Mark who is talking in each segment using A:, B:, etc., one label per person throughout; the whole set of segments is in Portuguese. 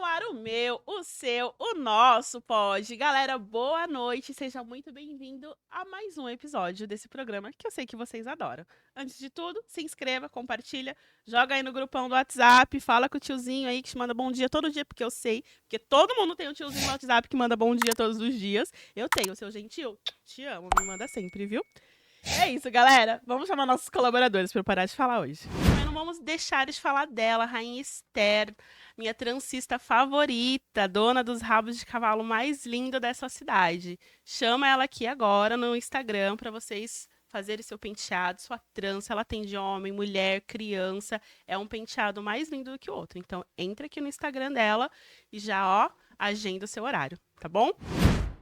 A: no ar o meu, o seu, o nosso pod. Galera, boa noite. Seja muito bem-vindo a mais um episódio desse programa que eu sei que vocês adoram. Antes de tudo, se inscreva, compartilha, joga aí no grupão do WhatsApp, fala com o tiozinho aí que te manda bom dia todo dia, porque eu sei, porque todo mundo tem um tiozinho no WhatsApp que manda bom dia todos os dias. Eu tenho, seu gentil. Te amo, me manda sempre, viu? É isso, galera. Vamos chamar nossos colaboradores para parar de falar hoje. Mas não vamos deixar de falar dela, Rainha Esther, minha transista favorita, dona dos rabos de cavalo mais lindo dessa cidade. Chama ela aqui agora no Instagram para vocês fazerem seu penteado, sua trança. Ela tem de homem, mulher, criança. É um penteado mais lindo do que o outro. Então, entra aqui no Instagram dela e já, ó, agenda o seu horário, tá bom?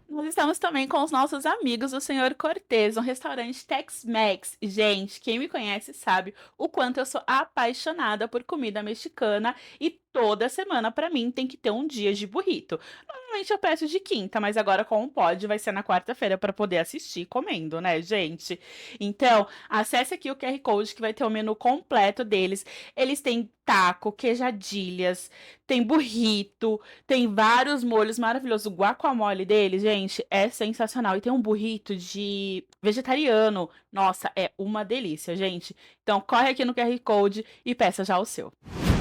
A: Nós estamos também com os nossos amigos do Senhor Cortez, um restaurante Tex-Mex. Gente, quem me conhece sabe o quanto eu sou apaixonada por comida mexicana e toda semana pra mim tem que ter um dia de burrito. Normalmente eu peço de quinta, mas agora como pode, vai ser na quarta-feira pra poder assistir comendo, né, gente? Então, acesse aqui o QR Code que vai ter o menu completo deles. Eles têm taco, queijadilhas, tem burrito, tem vários molhos maravilhosos. O guacamole dele, gente, é sensacional. E tem um burrito de vegetariano. Nossa, é uma delícia, gente. Então, corre aqui no QR Code e peça já o seu.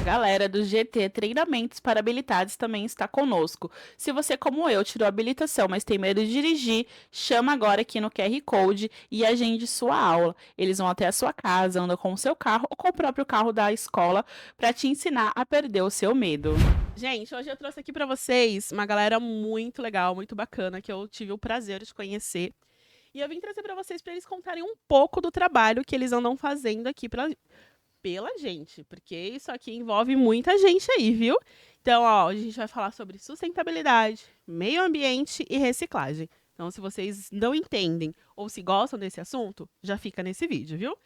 A: A galera do GT Treinamentos para Habilitados também está conosco. Se você, como eu, tirou a habilitação, mas tem medo de dirigir, chama agora aqui no QR Code e agende sua aula. Eles vão até a sua casa, andam com o seu carro ou com o próprio carro da escola para te ensinar a perder o seu medo. Gente, hoje eu trouxe aqui pra vocês uma galera muito legal, muito bacana, que eu tive o prazer de conhecer. E eu vim trazer pra vocês pra eles contarem um pouco do trabalho que eles andam fazendo aqui pela gente, porque isso aqui envolve muita gente aí, viu? Então, ó, a gente vai falar sobre sustentabilidade, meio ambiente e reciclagem. Então, se vocês não entendem ou se gostam desse assunto, já fica nesse vídeo, viu?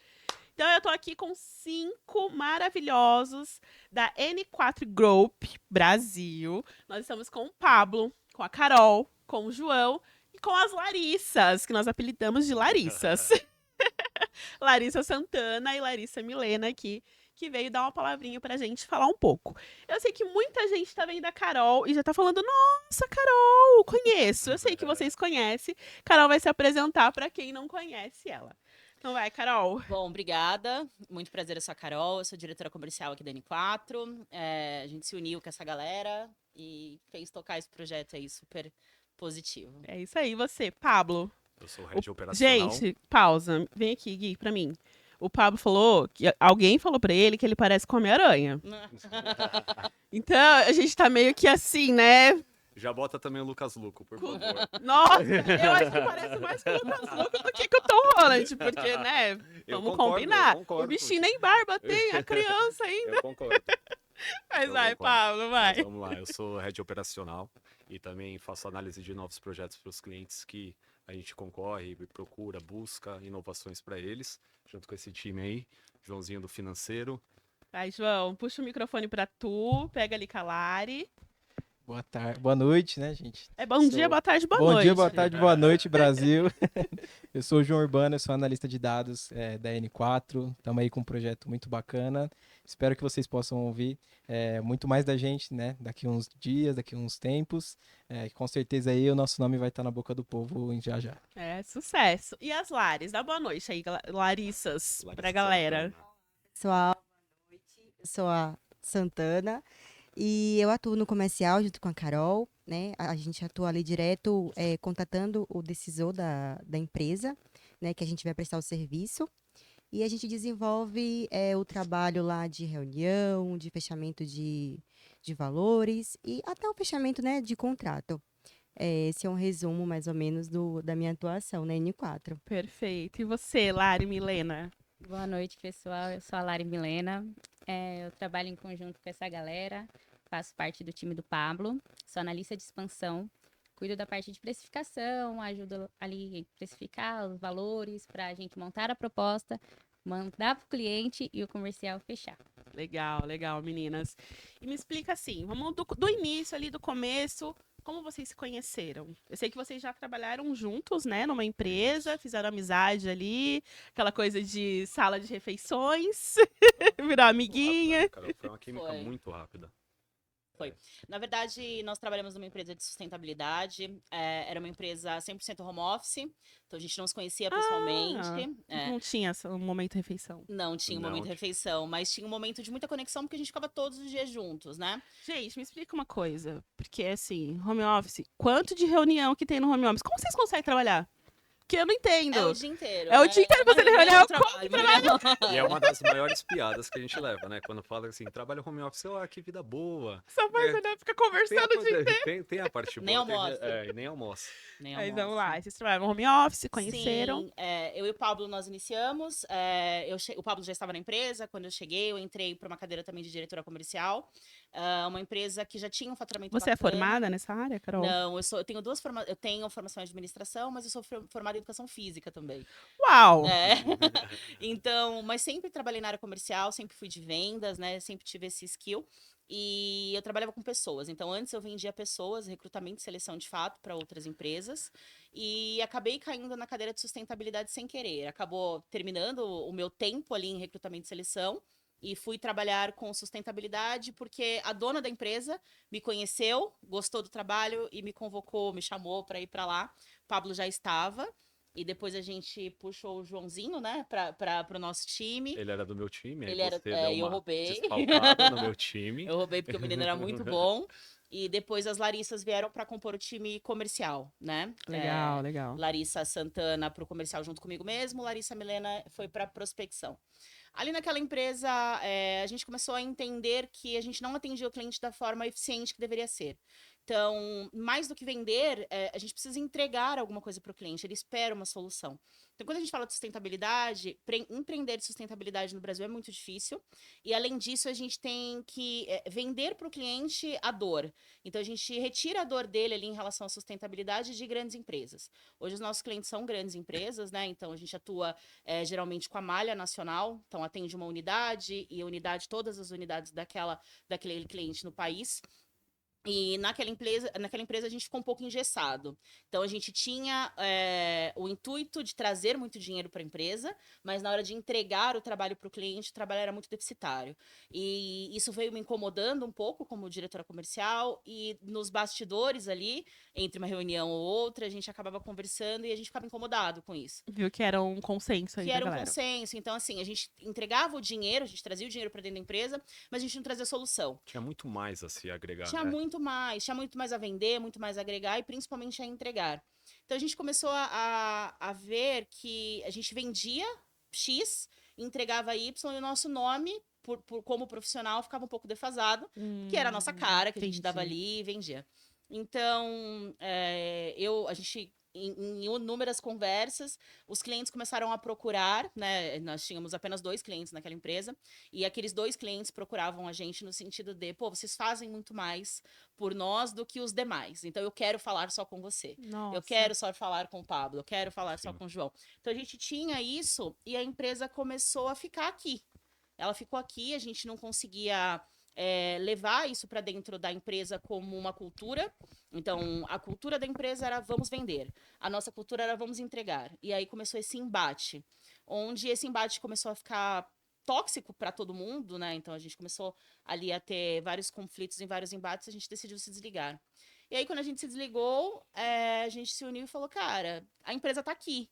A: Então, eu tô aqui com 5 maravilhosos da N4 Group Brasil. Nós estamos com o Pablo, com a Carol, com o João e com as Larissas, que nós apelidamos de Larissas. Larissa Santana e Larissa Milena aqui, que veio dar uma palavrinha pra gente falar um pouco. Eu sei que muita gente tá vendo a Carol e já tá falando, nossa, Carol, conheço. Eu sei que vocês conhecem. Carol vai se apresentar pra quem não conhece ela. Então vai, Carol.
B: Bom, obrigada. Muito prazer, eu sou a Carol, eu sou diretora comercial aqui da N4. A gente se uniu com essa galera e fez tocar esse projeto aí super positivo.
A: É isso aí, você, Pablo.
C: Eu sou o head operacional.
A: Gente, pausa. Vem aqui, Gui, pra mim. O Pablo falou que alguém falou pra ele que ele parece com Homem-Aranha. Então, a gente tá meio que assim, né?
C: Já bota também o Lucas Luco, por favor.
A: Nossa, eu acho que parece mais com o Lucas Luco do que com o Tom Holland, porque, né?
C: Eu
A: Vamos
C: concordo,
A: combinar.
C: eu concordo
A: O bichinho
C: contigo.
A: nem barba tem, a criança ainda.
C: Eu concordo.
A: Mas
C: Eu
A: vai,
C: concordo.
A: Pablo, vai.
C: Mas vamos lá, eu sou head operacional e também faço análise de novos projetos para os clientes que a gente concorre, procura, busca inovações para eles, junto com esse time aí, Joãozinho do financeiro.
A: Vai, João, puxa o microfone pra tu, pega ali com a Lari.
D: Boa tarde, boa noite, né, gente?
A: É bom dia, boa tarde, boa
D: Bom
A: noite.
D: dia, boa tarde, boa noite, Brasil. Eu sou o João Urbano, eu sou analista de dados da N4. Estamos aí com um projeto muito bacana. Espero que vocês possam ouvir muito mais da gente, né? Daqui uns dias, daqui uns tempos. Com certeza aí o nosso nome vai estar na boca do povo já já.
A: É, sucesso. E as Lares? Dá boa noite aí, Larissas, pra
C: Larissa
A: galera.
C: Santana.
E: Pessoal, boa noite. Eu sou a Santana e eu atuo no comercial junto com a Carol, né? A gente atua ali direto, contatando o decisor da empresa, né? Que a gente vai prestar o serviço. E a gente desenvolve o trabalho lá de reunião, de fechamento de valores e até o fechamento, né, de contrato. Esse é um resumo, mais ou menos, da minha atuação na N4.
A: Perfeito. E você, Lari Milena?
F: Boa noite, pessoal. Eu sou a Lari Milena. Eu trabalho em conjunto com essa galera. Faço parte do time do Pablo. Sou analista de expansão. Cuido da parte de precificação, ajudo ali a precificar os valores para a gente montar a proposta, mandar para o cliente e o comercial fechar.
A: Legal, legal, meninas. E me explica assim, vamos do início ali, do começo, como vocês se conheceram? Eu sei que vocês já trabalharam juntos, né, numa empresa, fizeram amizade ali, aquela coisa de sala de refeições, virar amiguinha.
C: Rápido, né, Carol? Foi uma química
B: Foi.
C: muito rápida.
B: Na verdade, nós trabalhamos numa empresa de sustentabilidade. Era uma empresa 100% home office. Então, a gente não se conhecia pessoalmente.
A: Não tinha um momento refeição.
B: Não tinha um
C: Não
B: momento de
C: tinha.
B: refeição, mas tinha um momento de muita conexão, porque a gente ficava todos os dias juntos, né?
A: Gente, me explica uma coisa. Porque, assim, home office, quanto de reunião que tem no home office? Como vocês conseguem trabalhar? Que eu não entendo.
B: É o dia inteiro.
A: É o
B: né?
A: dia inteiro
B: Uma
A: fazendo
B: reunião,
A: reunião,
B: trabalho,
A: como
B: uma reunião.
C: E é uma das maiores piadas que a gente leva, né? Quando fala assim, trabalho home office, que vida boa.
A: Só faz, né? Fica conversando o dia inteiro.
C: Tem a parte boa.
B: Nem almoça.
C: E nem almoça.
B: Nem
A: Aí
B: almoço.
A: vamos lá, vocês trabalham no home office, conheceram.
B: Sim, eu e o Pablo nós iniciamos. O Pablo já estava na empresa. Quando eu cheguei, eu entrei para uma cadeira também de diretora comercial. Uma empresa que já tinha um faturamento
A: Você é
B: bacana.
A: formada nessa área, Carol?
B: Não, eu tenho eu tenho formação em administração, mas eu sou formada em educação física também.
A: Uau!
B: Então, mas sempre trabalhei na área comercial, sempre fui de vendas, né? Sempre tive esse skill. E eu trabalhava com pessoas. Então, antes eu vendia pessoas, recrutamento e seleção de fato para outras empresas. E acabei caindo na cadeira de sustentabilidade sem querer. Acabou terminando o meu tempo ali em recrutamento e seleção. E fui trabalhar com sustentabilidade porque a dona da empresa me conheceu, gostou do trabalho e me convocou, me chamou para ir para lá. O Pablo já estava. E depois a gente puxou o Joãozinho, né, para o nosso time.
C: Ele era do meu time, aí
B: Ele era,
C: você
B: e
C: deu
B: eu
C: uma
B: roubei.
C: desfalcada no meu time.
B: Eu roubei porque o menino era muito bom. E depois as Larissas vieram para compor o time comercial, né?
A: Legal, legal.
B: Larissa Santana para o comercial junto comigo mesmo, Larissa Milena foi para prospecção. Ali naquela empresa, a gente começou a entender que a gente não atendia o cliente da forma eficiente que deveria ser. Então, mais do que vender, a gente precisa entregar alguma coisa para o cliente, ele espera uma solução. Então, quando a gente fala de sustentabilidade, empreender de sustentabilidade no Brasil é muito difícil. E, além disso, a gente tem que vender para o cliente a dor. Então, a gente retira a dor dele ali em relação à sustentabilidade de grandes empresas. Hoje, os nossos clientes são grandes empresas, né? Então, a gente atua geralmente com a malha nacional. Então, atende uma unidade e a unidade, todas as unidades daquele cliente no país. E naquela empresa a gente ficou um pouco engessado. Então a gente tinha o intuito de trazer muito dinheiro para a empresa, mas na hora de entregar o trabalho para o cliente, o trabalho era muito deficitário. E isso veio me incomodando um pouco como diretora comercial, e nos bastidores ali, entre uma reunião ou outra, a gente acabava conversando e a gente ficava incomodado com isso.
A: Viu que era um consenso aí
B: Que
A: da
B: era um
A: galera.
B: consenso. Então, assim, a gente entregava o dinheiro, a gente trazia o dinheiro para dentro da empresa, mas a gente não trazia solução.
C: Tinha muito mais a se agregar,
B: Tinha
C: né?
B: muito mais a vender, muito mais a agregar e principalmente a entregar. Então a gente começou a ver que a gente vendia X, entregava Y e o nosso nome, como profissional, ficava um pouco defasado, que era a nossa cara, que a gente dava
A: entendi.
B: ali e vendia. Então, a gente, em inúmeras conversas, os clientes começaram a procurar, né? Nós tínhamos apenas 2 clientes naquela empresa, e aqueles 2 clientes procuravam a gente no sentido de, pô, vocês fazem muito mais por nós do que os demais. Então, eu quero falar só com você.
A: Nossa.
B: Eu quero só falar com o Pablo, eu quero falar só
C: Sim.
B: com o João. Então, a gente tinha isso e a empresa começou a ficar aqui. Ela ficou aqui, a gente não conseguia levar isso para dentro da empresa como uma cultura. Então, a cultura da empresa era vamos vender. A nossa cultura era vamos entregar. E aí começou esse embate, onde esse embate começou a ficar tóxico para todo mundo, né? Então, a gente começou ali a ter vários conflitos em vários embates, a gente decidiu se desligar. E aí, quando a gente se desligou, a gente se uniu e falou, cara, a empresa está aqui.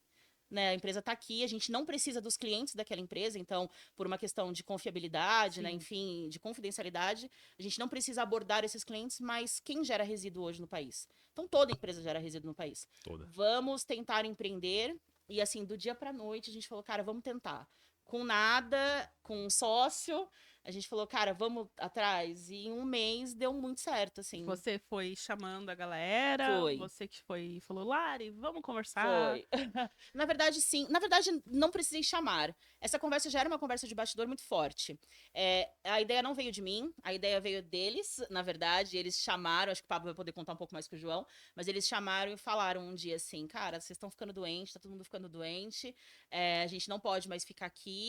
B: Né, a empresa está aqui, a gente não precisa dos clientes daquela empresa, então, por uma questão de confiabilidade, né, enfim, de confidencialidade, a gente não precisa abordar esses clientes, mas quem gera resíduo hoje no país? Então, toda empresa gera resíduo no país.
C: Toda.
B: Vamos tentar empreender, e assim, do dia para a noite, a gente falou, cara, vamos tentar. Com nada, com um sócio, a gente falou, cara, vamos atrás. E em um mês deu muito certo, assim.
A: Você foi chamando a galera?
B: Foi.
A: Você que foi falou, Lari, vamos conversar?
B: Foi. Na verdade, sim. Na verdade, não precisei chamar. Essa conversa já era uma conversa de bastidor muito forte. A ideia não veio de mim, a ideia veio deles, na verdade. Eles chamaram, acho que o Pablo vai poder contar um pouco mais que o João, mas eles chamaram e falaram um dia assim, cara, vocês estão ficando doentes, tá todo mundo ficando doente, a gente não pode mais ficar aqui.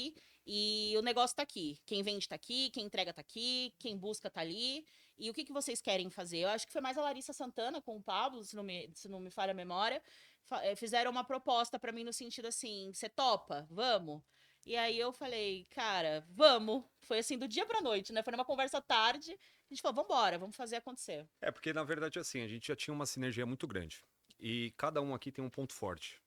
B: E o negócio tá aqui. Quem vende tá aqui, quem entrega tá aqui, quem busca tá ali. E o que vocês querem fazer? Eu acho que foi mais a Larissa Santana com o Pablo, se não me falha a memória. Fizeram uma proposta pra mim no sentido assim, você topa? Vamos? E aí eu falei, cara, vamos. Foi assim, do dia pra noite, né? Foi numa conversa à tarde. A gente falou, vambora, vamos fazer acontecer.
C: É, porque na verdade, assim, a gente já tinha uma sinergia muito grande. E cada um aqui tem um ponto forte.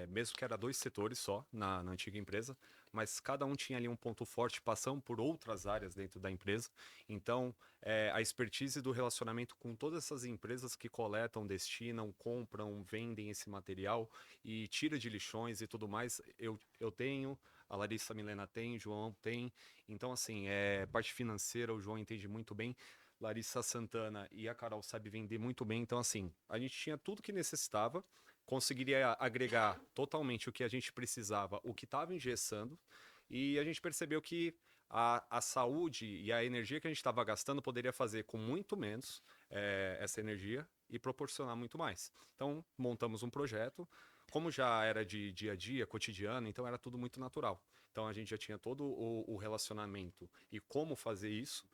C: Mesmo que era 2 setores só na antiga empresa, mas cada um tinha ali um ponto forte, passando por outras áreas dentro da empresa. Então, a expertise do relacionamento com todas essas empresas que coletam, destinam, compram, vendem esse material e tira de lixões e tudo mais, eu tenho, a Larissa Milena tem, o João tem. Então, assim, parte financeira, o João entende muito bem. Larissa Santana e a Carol sabem vender muito bem. Então, assim, a gente tinha tudo que necessitava, conseguiria agregar totalmente o que a gente precisava, o que estava engessando, e a gente percebeu que a saúde e a energia que a gente estava gastando poderia fazer com muito menos essa energia e proporcionar muito mais. Então, montamos um projeto, como já era de dia a dia, cotidiano, então era tudo muito natural. Então, a gente já tinha todo o relacionamento e como fazer isso.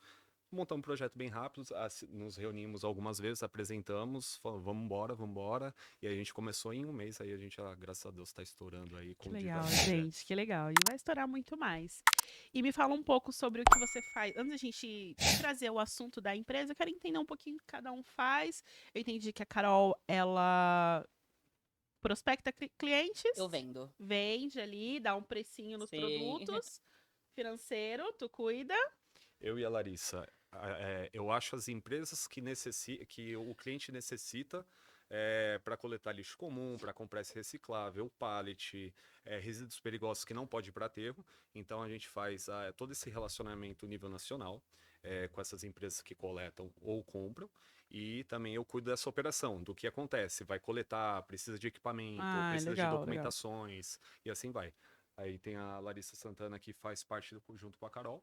C: Montamos um projeto bem rápido, nos reunimos algumas vezes, apresentamos, falamos, vamos embora. E aí a gente começou em um mês, aí a gente, graças a Deus, está estourando aí
A: Que
C: com
A: legal,
C: diversos projetos.
A: gente, que legal. E vai estourar muito mais. E me fala um pouco sobre o que você faz. Antes da gente trazer o assunto da empresa, eu quero entender um pouquinho o que cada um faz. Eu entendi que a Carol, ela prospecta clientes,
B: Eu vendo.
A: vende ali, dá um precinho nos
B: Sim.
A: produtos, financeiro, tu cuida.
C: Eu e a Larissa, eu acho as empresas que o cliente necessita para coletar lixo comum, para comprar esse reciclável, pallet, resíduos perigosos que não pode ir para aterro. Então a gente faz todo esse relacionamento nível nacional com essas empresas que coletam ou compram. E também eu cuido dessa operação, do que acontece. Vai coletar, precisa de equipamento,
A: Ah,
C: precisa de
A: legal, legal.
C: documentações e assim vai. Aí tem a Larissa Santana que faz parte junto com a Carol,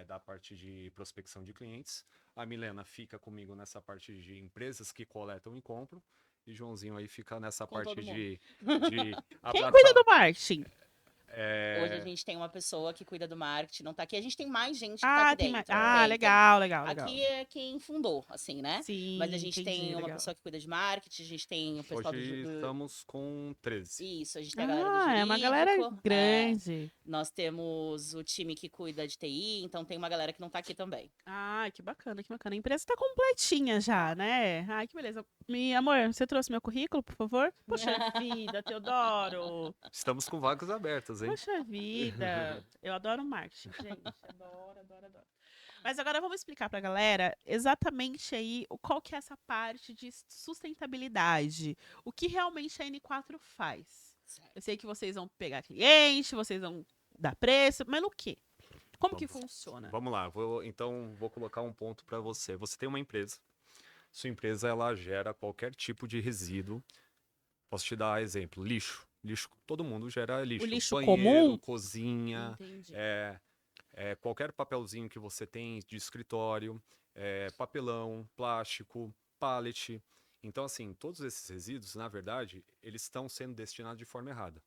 C: da parte de prospecção de clientes. A Milena fica comigo nessa parte de empresas que coletam e compram. E Joãozinho aí fica nessa
B: Com
C: parte
B: todo mundo.
C: de
A: Quem
C: abraçar.
A: cuida do marketing?
B: Hoje a gente tem uma pessoa que cuida do marketing, não tá aqui. A gente tem mais gente que tá
A: Ah,
B: aqui
A: tem mais.
B: dentro.
A: Ah,
B: Então,
A: legal, legal, legal.
B: aqui é quem fundou, assim, né?
A: Sim,
B: Mas a gente
A: entendi,
B: tem uma
A: legal.
B: pessoa que cuida de marketing, a gente tem o pessoal
C: Hoje estamos com 13.
B: Isso, a gente tem a galera do
A: Ah, é uma galera
B: jurídico.
A: grande.
B: Nós temos o time que cuida de TI, então tem uma galera que não tá aqui também.
A: Ah, que bacana, que bacana. A empresa tá completinha já, né? Ai, que beleza. Amor, você trouxe meu currículo, por favor? Poxa vida, Teodoro.
C: Estamos com vagas abertas, hein?
A: Poxa vida. Eu adoro marketing, gente. Adoro, adoro, adoro. Mas agora vamos explicar pra galera exatamente aí qual que é essa parte de sustentabilidade. O que realmente a N4 faz. Eu sei que vocês vão pegar cliente, vocês vão dar preço, mas no quê? Como que funciona?
C: Vamos lá, então vou colocar um ponto para você. Você tem uma empresa, sua empresa ela gera qualquer tipo de resíduo. Posso te dar exemplo, lixo. Lixo, todo mundo gera lixo.
A: O lixo
C: Banheiro,
A: comum?
C: cozinha,
A: Entendi.
C: qualquer papelzinho que você tem de escritório, papelão, plástico, pallet. Então, assim, todos esses resíduos, na verdade, eles estão sendo destinados de forma errada.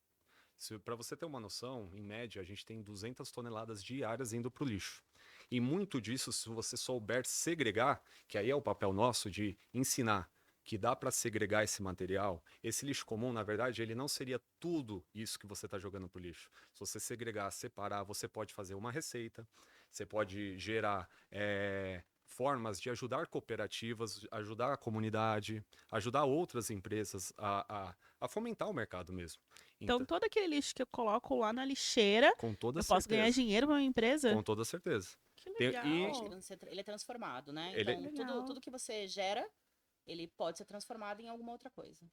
C: Para você ter uma noção, em média, a gente tem 200 toneladas diárias indo para o lixo. E muito disso, se você souber segregar, que aí é o papel nosso de ensinar que dá para segregar esse material, esse lixo comum, na verdade, ele não seria tudo isso que você está jogando para o lixo. Se você segregar, separar, você pode fazer uma receita, você pode gerar formas de ajudar cooperativas, ajudar a comunidade, ajudar outras empresas a fomentar o mercado mesmo.
A: Então, todo aquele lixo que eu coloco lá na lixeira,
C: Com toda
A: eu
C: certeza.
A: posso ganhar dinheiro pra minha empresa?
C: Com toda certeza.
A: Que
C: Tem-
A: legal.
C: e-
B: Ele é transformado, né?
C: Ele-
B: Então,
A: Legal.
B: tudo que você gera, ele pode ser transformado em alguma outra coisa.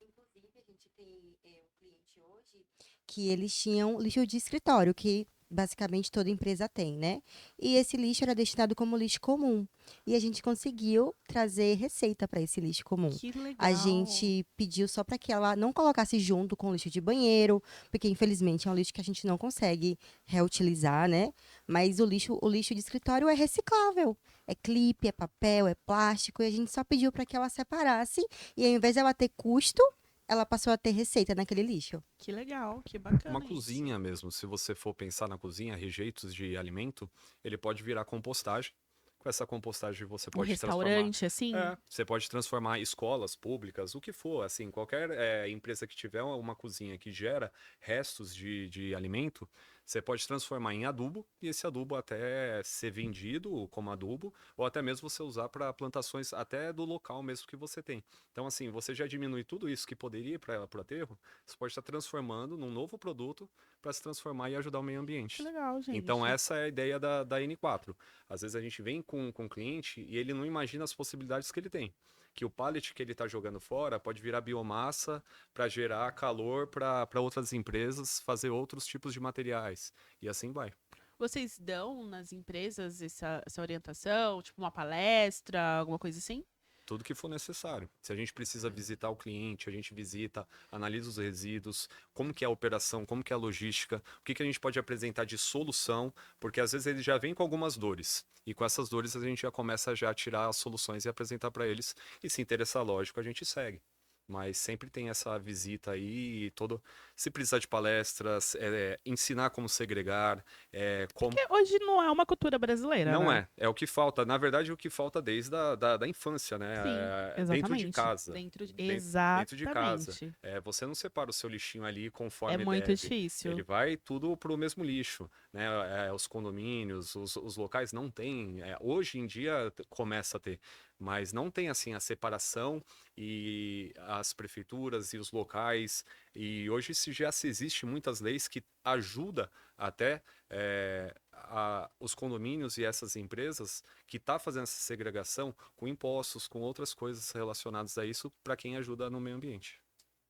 E: Inclusive, a gente tem um cliente hoje que eles tinham lixo de escritório, que basicamente toda empresa tem, né? E esse lixo era destinado como lixo comum. E a gente conseguiu trazer receita para esse lixo comum.
A: Que legal.
E: A gente pediu só para que ela não colocasse junto com o lixo de banheiro, porque infelizmente é um lixo que a gente não consegue reutilizar, né? Mas o lixo de escritório é reciclável. É clipe, é papel, é plástico, e a gente só pediu para que ela separasse, e ao invés dela ter custo, ela passou a ter receita naquele lixo.
A: Que legal, que bacana.
C: Uma
A: isso.
C: cozinha mesmo, se você for pensar na cozinha, rejeitos de alimento, ele pode virar compostagem. com essa compostagem você
A: Um
C: pode transformar.
A: restaurante, assim?
C: Você pode transformar escolas públicas, o que for, assim, qualquer empresa que tiver uma cozinha que gera restos de alimento, você pode transformar em adubo e esse adubo até ser vendido como adubo ou até mesmo você usar para plantações até do local mesmo que você tem. Então, assim, você já diminui tudo isso que poderia ir para o aterro, você pode estar transformando num novo produto para se transformar e ajudar o meio
A: Que
C: ambiente.
A: legal, gente.
C: Então, essa é a ideia da N4. Às vezes a gente vem com o cliente e ele não imagina as possibilidades que ele tem. Que o pallet que ele está jogando fora pode virar biomassa para gerar calor para outras empresas fazer outros tipos de materiais. E assim vai.
A: Vocês dão nas empresas essa orientação? Tipo, uma palestra, alguma coisa assim?
C: Tudo que for necessário. Se a gente precisa visitar o cliente, a gente visita, analisa os resíduos, como que é a operação, como que é a logística, o que que a gente pode apresentar de solução, porque às vezes ele já vem com algumas dores. E com essas dores a gente já começa já a tirar as soluções e apresentar para eles. E se interessar, lógico, a gente segue. Mas sempre tem essa visita aí, se precisar de palestras, ensinar como segregar, como
A: Porque hoje não é uma cultura brasileira,
C: não
A: né?
C: é o que falta. Na verdade, o que falta desde da infância, né?
A: Sim,
C: Dentro de
A: exatamente.
C: casa.
A: Dentro de...
C: Dentro de casa.
A: Exatamente.
C: Você não separa o seu lixinho ali
A: É
C: conforme
A: muito
C: deve.
A: difícil.
C: Ele vai tudo pro mesmo lixo, né? Os condomínios, os locais não têm. Hoje em dia começa a ter, mas não tem assim a separação e as prefeituras e os locais. E hoje já se existe muitas leis que ajudam até os condomínios e essas empresas que tá fazendo essa segregação com impostos, com outras coisas relacionadas a isso para quem ajuda no meio ambiente.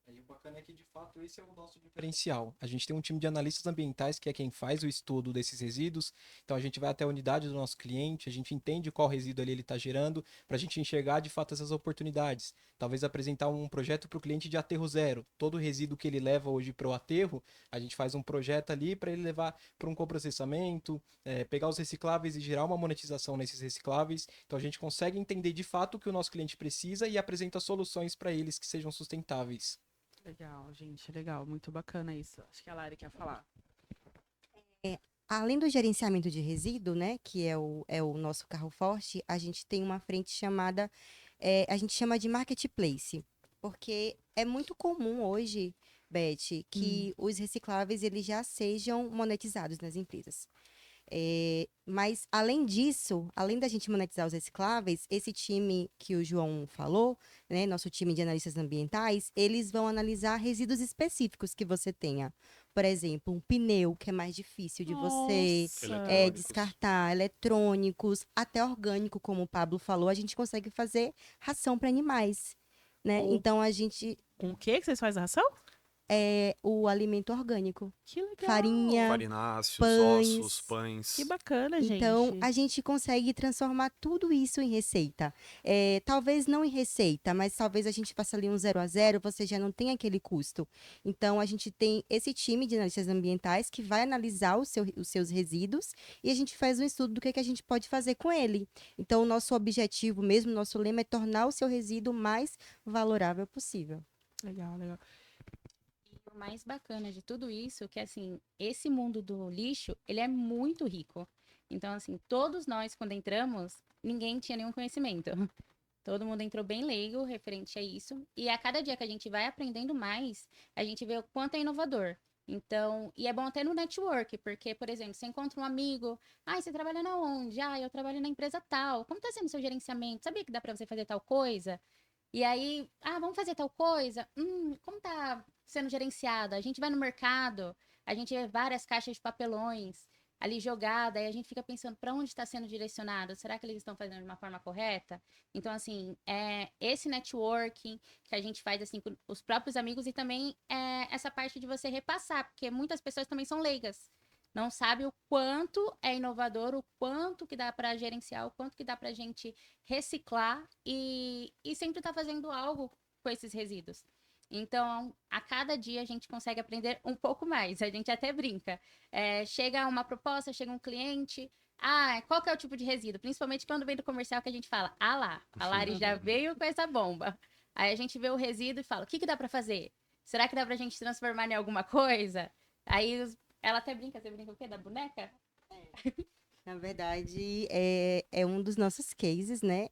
D: E o bacana é que, de fato, esse é o nosso diferencial. A gente tem um time de analistas ambientais que é quem faz o estudo desses resíduos. Então, a gente vai até a unidade do nosso cliente, a gente entende qual resíduo ali ele está gerando, para a gente enxergar, de fato, essas oportunidades. Talvez apresentar um projeto para o cliente de aterro zero. Todo resíduo que ele leva hoje para o aterro, a gente faz um projeto ali para ele levar para um coprocessamento, pegar os recicláveis e gerar uma monetização nesses recicláveis. Então, a gente consegue entender, de fato, o que o nosso cliente precisa e apresenta soluções para eles que sejam sustentáveis.
A: Legal, gente, legal. Muito bacana isso. Acho que a Lari quer falar.
E: Além do gerenciamento de resíduo, né, que é o nosso carro forte, a gente tem uma frente chamada, a gente chama de marketplace, porque é muito comum hoje, Beth, que os recicláveis eles já sejam monetizados nas empresas. Mas, além disso, além da gente monetizar os recicláveis, esse time que o João falou, né, nosso time de analistas ambientais, eles vão analisar resíduos específicos que você tenha. Por exemplo, um pneu, que é mais difícil de você
C: Eletrônicos.
E: descartar, eletrônicos, até orgânico, como o Pablo falou, a gente consegue fazer ração para animais, né?
A: Oh.
E: Então, a gente...
A: Com o que vocês fazem a ração?
E: o alimento orgânico.
A: Que legal.
E: Farinha,
C: Farináceos,
E: pães.
C: ossos, pães.
A: Que bacana, gente.
E: Então, a gente consegue transformar tudo isso em receita. Talvez não em receita, mas talvez a gente faça ali um 0 a 0, você já não tem aquele custo. Então, a gente tem esse time de analistas ambientais que vai analisar os seus resíduos e a gente faz um estudo do que a gente pode fazer com ele. Então, o nosso objetivo mesmo, nosso lema é tornar o seu resíduo mais valorável possível.
A: Legal, legal.
F: O mais bacana de tudo isso é que, assim, esse mundo do lixo, ele é muito rico. Então, assim, todos nós, quando entramos, ninguém tinha nenhum conhecimento. Todo mundo entrou bem leigo referente a isso. E a cada dia que a gente vai aprendendo mais, a gente vê o quanto é inovador. Então, e é bom até no network, porque, por exemplo, você encontra um amigo, você trabalha na onde? Eu trabalho na empresa tal. Como tá sendo o seu gerenciamento? Sabia que dá pra você fazer tal coisa? E aí, vamos fazer tal coisa? Como tá sendo gerenciado? A gente vai no mercado, a gente vê várias caixas de papelões ali jogadas, e a gente fica pensando para onde está sendo direcionado? Será que eles estão fazendo de uma forma correta? Então, assim, esse networking que a gente faz assim com os próprios amigos e também essa parte de você repassar, porque muitas pessoas também são leigas. Não sabe o quanto é inovador, o quanto que dá para gerenciar, o quanto que dá para a gente reciclar e sempre tá fazendo algo com esses resíduos. Então, a cada dia a gente consegue aprender um pouco mais. A gente até brinca. Chega uma proposta, chega um cliente. Qual que é o tipo de resíduo? Principalmente quando vem do comercial que a gente fala, lá, a Lari já veio com essa bomba. Aí a gente vê o resíduo e fala, o que dá para fazer? Será que dá pra gente transformar em alguma coisa? Aí ela até brinca, você brinca o quê? Da boneca?
E: Na verdade, é um dos nossos cases, né?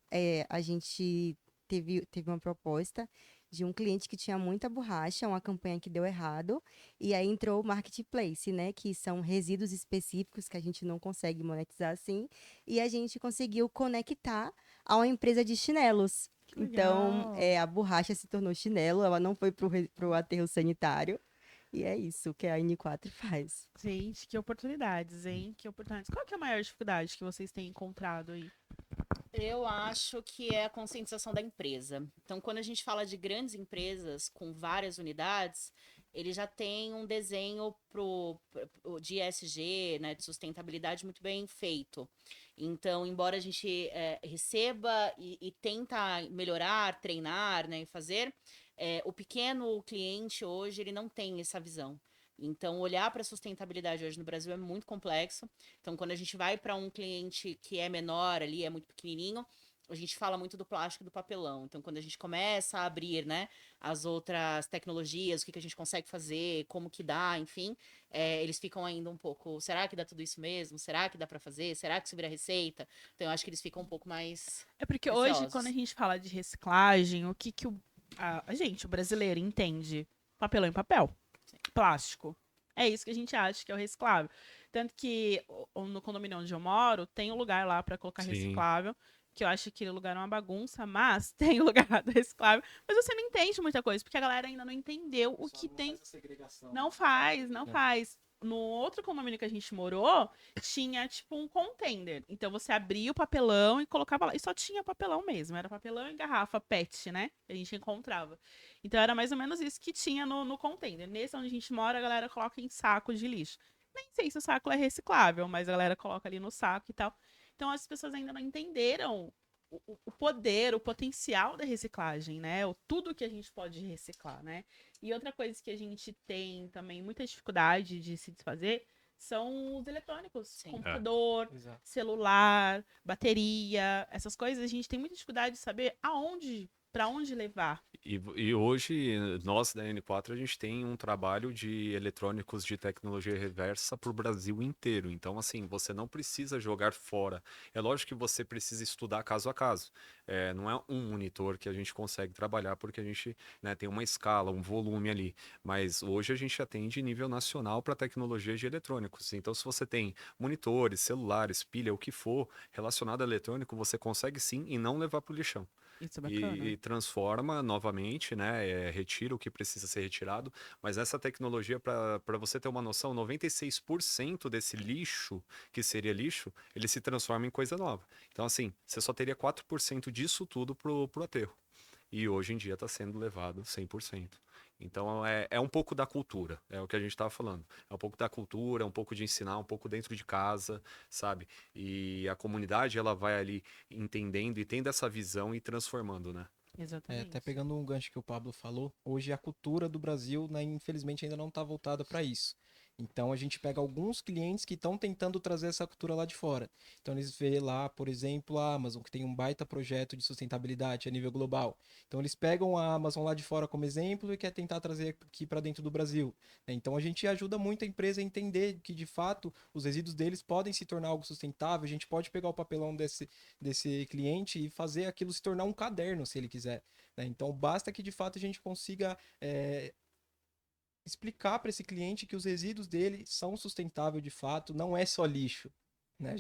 E: A gente teve uma proposta de um cliente que tinha muita borracha, uma campanha que deu errado, e aí entrou o marketplace, né? Que são resíduos específicos que a gente não consegue monetizar assim, e a gente conseguiu conectar a uma empresa de chinelos. Então,
A: Legal.
E: a borracha se tornou chinelo, ela não foi para o aterro sanitário, e é isso que a N4 faz.
A: Gente, que oportunidades, hein? Que oportunidades. Qual que é a maior dificuldade que vocês têm encontrado aí?
B: Eu acho que é a conscientização da empresa. Então, quando a gente fala de grandes empresas com várias unidades, ele já tem um desenho de ESG, né, de sustentabilidade muito bem feito. Então, embora a gente receba e tenta melhorar, treinar, né, e fazer, o pequeno cliente hoje ele não tem essa visão. Então, olhar para a sustentabilidade hoje no Brasil é muito complexo. Então, quando a gente vai para um cliente que é menor ali, é muito pequenininho, a gente fala muito do plástico e do papelão. Então, quando a gente começa a abrir, né, as outras tecnologias, o que a gente consegue fazer, como que dá, enfim, eles ficam ainda um pouco, será que dá tudo isso mesmo? Será que dá para fazer? Será que isso vira receita? Então, eu acho que eles ficam um pouco mais
A: É porque hoje, quando a
B: receosos.
A: gente fala de reciclagem, o que a gente, o brasileiro, entende? Papelão em papel. Plástico. É isso que a gente acha que é o reciclável. Tanto que no condomínio onde eu moro, tem um lugar lá pra colocar
C: Sim.
A: reciclável, que eu acho que aquele lugar é uma bagunça, mas tem o lugar do reciclável. Mas você não entende muita coisa, porque a galera ainda não entendeu o que tem. Não faz, não faz. No outro condomínio que a gente morou, tinha tipo um container. Então você abria o papelão e colocava lá. E só tinha papelão mesmo. Era papelão e garrafa PET, né? Que a gente encontrava. Então era mais ou menos isso que tinha no container. Nesse onde a gente mora, a galera coloca em saco de lixo. Nem sei se o saco é reciclável, mas a galera coloca ali no saco e tal. Então as pessoas ainda não entenderam o poder, o potencial da reciclagem, né? O tudo que a gente pode reciclar, né? E outra coisa que a gente tem também muita dificuldade de se desfazer são os eletrônicos,
B: Sim.
A: computador,
D: Exato.
A: celular, bateria, essas coisas a gente tem muita dificuldade de saber aonde, para onde levar.
C: E hoje, nós da N4, a gente tem um trabalho de eletrônicos de tecnologia reversa para o Brasil inteiro. Então, assim, você não precisa jogar fora. É lógico que você precisa estudar caso a caso. Não é um monitor que a gente consegue trabalhar, porque a gente, né, tem uma escala, um volume ali. Mas hoje a gente atende nível nacional para tecnologia de eletrônicos. Então, se você tem monitores, celulares, pilha, o que for relacionado a eletrônico, você consegue sim e não levar para o lixão
A: Isso é bacana.
C: e transforma novamente, né? Retira o que precisa ser retirado. Mas essa tecnologia, para você ter uma noção, 96% desse lixo, que seria lixo, ele se transforma em coisa nova. Então, assim, você só teria 4% disso tudo pro aterro. E hoje em dia está sendo levado 100%. Então é um pouco da cultura, é o que a gente estava falando. É um pouco da cultura, é um pouco de ensinar, um pouco dentro de casa, sabe? E a comunidade ela vai ali entendendo e tendo essa visão e transformando, né?
A: Exatamente.
D: Até pegando um gancho que o Pablo falou, hoje a cultura do Brasil, né, infelizmente, ainda não está voltada para isso. Então a gente pega alguns clientes que estão tentando trazer essa cultura lá de fora. Então eles vê lá, por exemplo, a Amazon, que tem um baita projeto de sustentabilidade a nível global. Então eles pegam a Amazon lá de fora como exemplo e quer tentar trazer aqui para dentro do Brasil, né? Então a gente ajuda muito a empresa a entender que de fato os resíduos deles podem se tornar algo sustentável. A gente pode pegar o papelão desse cliente e fazer aquilo se tornar um caderno, se ele quiser, né? Então basta que de fato a gente consiga explicar para esse cliente que os resíduos dele são sustentáveis de fato, não é só lixo, né?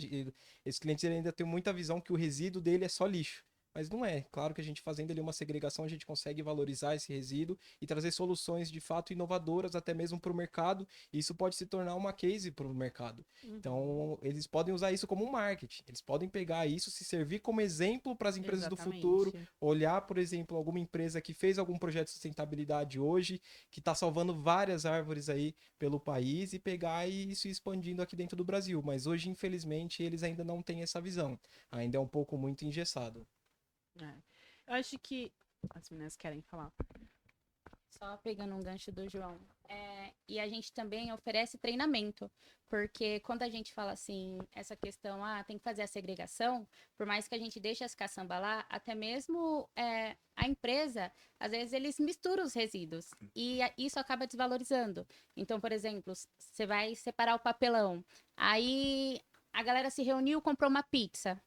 D: Esse cliente ele ainda tem muita visão que o resíduo dele é só lixo. Mas não é. Claro que a gente fazendo ali uma segregação, a gente consegue valorizar esse resíduo e trazer soluções de fato inovadoras até mesmo para o mercado. E isso pode se tornar uma case para o mercado. Então, eles podem usar isso como um marketing. Eles podem pegar isso, se servir como exemplo para as empresas do futuro,
A: Exatamente.
D: olhar, por exemplo, alguma empresa que fez algum projeto de sustentabilidade hoje, que está salvando várias árvores aí pelo país e pegar e isso expandindo aqui dentro do Brasil. Mas hoje, infelizmente, eles ainda não têm essa visão. Ainda é um pouco muito engessado.
A: É. Eu acho que as meninas querem falar.
F: Só pegando um gancho do João. E a gente também oferece treinamento, porque quando a gente fala assim, essa questão, tem que fazer a segregação, por mais que a gente deixe as caçambas lá, até mesmo a empresa, às vezes eles misturam os resíduos e isso acaba desvalorizando. Então, por exemplo, você vai separar o papelão, aí A galera se reuniu, comprou uma pizza.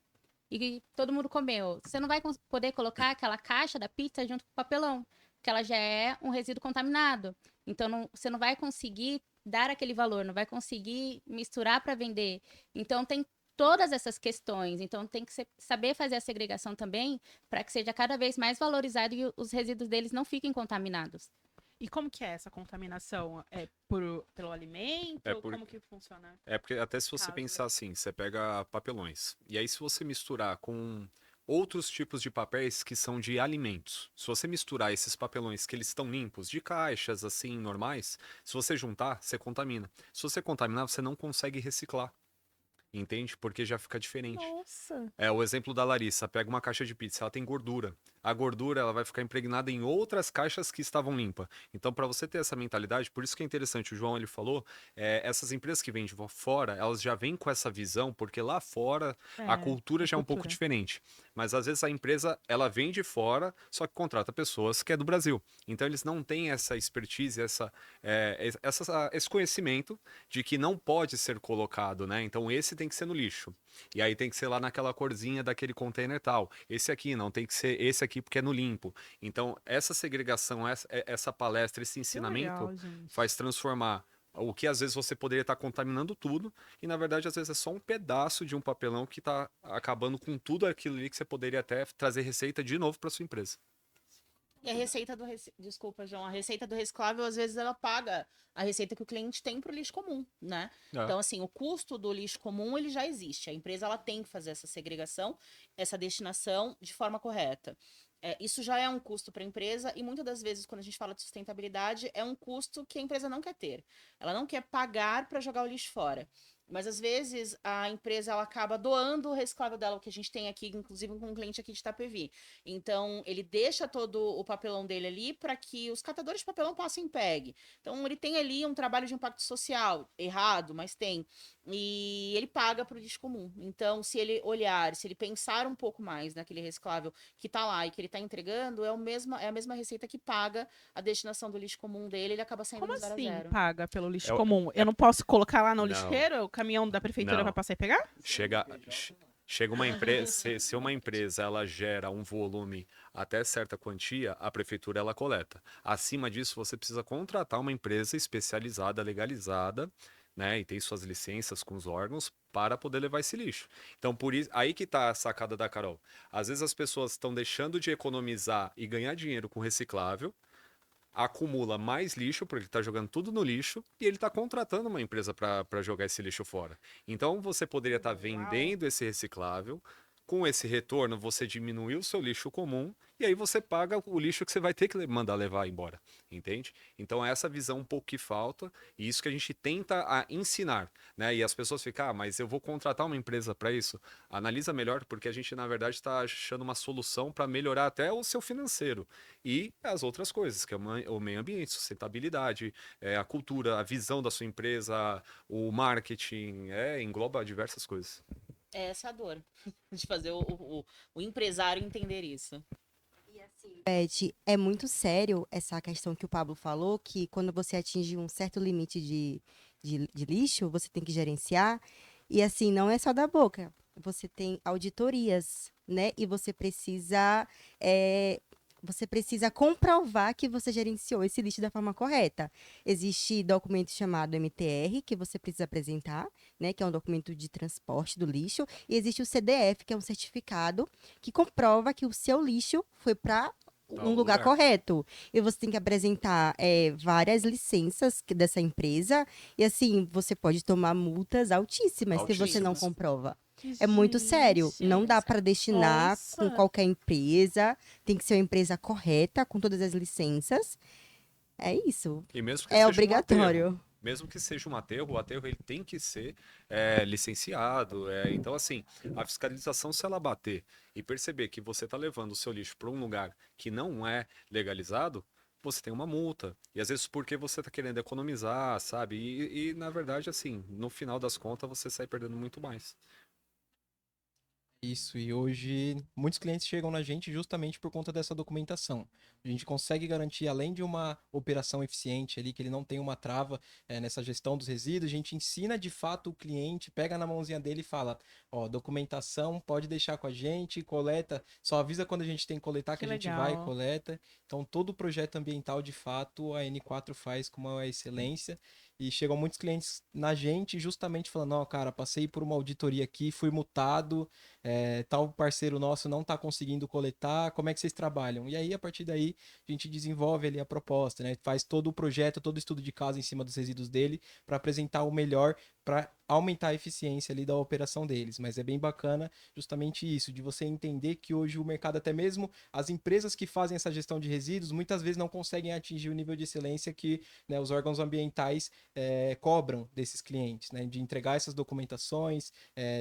F: E todo mundo comeu. Você não vai poder colocar aquela caixa da pizza junto com o papelão, porque ela já é um resíduo contaminado. Então, você não vai conseguir dar aquele valor, não vai conseguir misturar para vender. Então, tem todas essas questões. Então, tem que saber fazer a segregação também para que seja cada vez mais valorizado e os resíduos deles não fiquem contaminados.
A: E como que é essa contaminação? É pelo alimento? Como que funciona?
C: É porque até se você
A: Caso.
C: pensar assim, você pega papelões. E aí se você misturar com outros tipos de papéis que são de alimentos. Se você misturar esses papelões que eles estão limpos, de caixas assim, normais, se você juntar, você contamina. Se você contaminar, você não consegue reciclar. Entende? Porque já fica diferente.
A: Nossa.
C: É o exemplo da Larissa, pega uma caixa de pizza, ela tem gordura. A gordura ela vai ficar impregnada em outras caixas que estavam limpas. Então, para você ter essa mentalidade, por isso que é interessante, o João ele falou, essas empresas que vêm de fora, elas já vêm com essa visão, porque lá fora a cultura já é um pouco diferente. Mas às vezes a empresa ela vem de fora, só que contrata pessoas que é do Brasil. Então eles não têm essa expertise, esse conhecimento de que não pode ser colocado, né? Então esse tem que ser no lixo. E aí tem que ser lá naquela corzinha daquele container tal. Esse aqui não, tem que ser esse aqui porque é no limpo. Então, essa segregação, essa palestra, esse ensinamento faz transformar o que às vezes você poderia estar contaminando tudo, e na verdade às vezes é só um pedaço de um papelão que está acabando com tudo aquilo ali que você poderia até trazer receita de novo para sua empresa.
B: E a receita Desculpa, João. A receita do reciclável, às vezes, ela paga a receita que o cliente tem para o lixo comum, né? Então, assim, o custo do lixo comum, ele já existe. A empresa, ela tem que fazer essa segregação, essa destinação de forma correta. Isso já é um custo para a empresa e muitas das vezes, quando a gente fala de sustentabilidade, é um custo que a empresa não quer ter. Ela não quer pagar para jogar o lixo fora. Mas às vezes a empresa ela acaba doando o reciclável dela, o que a gente tem aqui, inclusive com um cliente aqui de Itapevi. Então, ele deixa todo o papelão dele ali para que os catadores de papelão passem e peguem. Então, ele tem ali um trabalho de impacto social, errado, mas tem. E ele paga para o lixo comum. Então, se ele olhar, se ele pensar um pouco mais naquele reciclável que está lá e que ele está entregando, é a mesma receita que paga a destinação do lixo comum dele, ele acaba saindo
A: Como
B: no 0 a
A: assim
B: 0.
A: paga pelo lixo
C: É o-
A: comum? Eu não posso colocar lá no
C: Não.
A: lixeiro? O caminhão da prefeitura
C: Não.
A: vai passar e pegar?
C: Chega uma empresa, se uma empresa ela gera um volume até certa quantia, a prefeitura ela coleta. Acima disso, você precisa contratar uma empresa especializada, legalizada, né, e tem suas licenças com os órgãos para poder levar esse lixo. Então, por isso, aí que está a sacada da Carol. Às vezes as pessoas estão deixando de economizar e ganhar dinheiro com reciclável, acumula mais lixo, porque ele está jogando tudo no lixo, e ele está contratando uma empresa para jogar esse lixo fora. Então você poderia estar vendendo esse reciclável, com esse retorno você diminui o seu lixo comum, e aí você paga o lixo que você vai ter que mandar levar embora, entende? Então é essa visão um pouco que falta, e isso que a gente tenta ensinar, né? E as pessoas ficam, mas eu vou contratar uma empresa para isso? Analisa melhor, porque a gente na verdade está achando uma solução para melhorar até o seu financeiro e as outras coisas, que é o meio ambiente, sustentabilidade, a cultura, a visão da sua empresa, o marketing, engloba diversas coisas.
B: É essa a dor de fazer o empresário entender isso.
E: Beth, é muito sério essa questão que o Pablo falou, que quando você atinge um certo limite de lixo, você tem que gerenciar. E assim, não é só da boca. Você tem auditorias, né? E você precisa comprovar que você gerenciou esse lixo da forma correta. Existe documento chamado MTR, que você precisa apresentar, né? Que é um documento de transporte do lixo. E existe o CDF, que é um certificado que comprova que o seu lixo foi para um lugar correto. E você tem que apresentar várias licenças dessa empresa. E assim, você pode tomar multas altíssimas se você não
C: Altíssimas.
E: comprova. É muito sério. Não dá para destinar
A: Nossa.
E: com qualquer empresa. Tem que ser uma empresa correta, com todas as licenças. É isso.
C: E mesmo que
E: É
C: seja um
E: obrigatório.
C: aterro, mesmo que seja um aterro, o aterro ele tem que ser licenciado. Então, assim, a fiscalização, se ela bater e perceber que você está levando o seu lixo para um lugar que não é legalizado, você tem uma multa. E às vezes porque você está querendo economizar, sabe? Na verdade, assim, no final das contas, você sai perdendo muito mais.
D: Isso, e hoje muitos clientes chegam na gente justamente por conta dessa documentação. A gente consegue garantir, além de uma operação eficiente ali, que ele não tem uma trava nessa gestão dos resíduos, a gente ensina de fato o cliente, pega na mãozinha dele e fala, ó, documentação, pode deixar com a gente, coleta, só avisa quando a gente tem que coletar que
A: Que
D: a gente vai e
A: legal.
D: coleta. Então todo o projeto ambiental, de fato, a N4 faz com uma excelência. E chegam muitos clientes na gente justamente falando, ó, cara, passei por uma auditoria aqui, fui multado, tal parceiro nosso não está conseguindo coletar, como é que vocês trabalham? E aí, a partir daí, a gente desenvolve ali a proposta, né? Faz todo o projeto, todo o estudo de caso em cima dos resíduos dele para apresentar o melhor para aumentar a eficiência ali da operação deles. Mas é bem bacana justamente isso, de você entender que hoje o mercado, até mesmo as empresas que fazem essa gestão de resíduos, muitas vezes não conseguem atingir o nível de excelência que, né, os órgãos ambientais cobram desses clientes, né? De entregar essas documentações,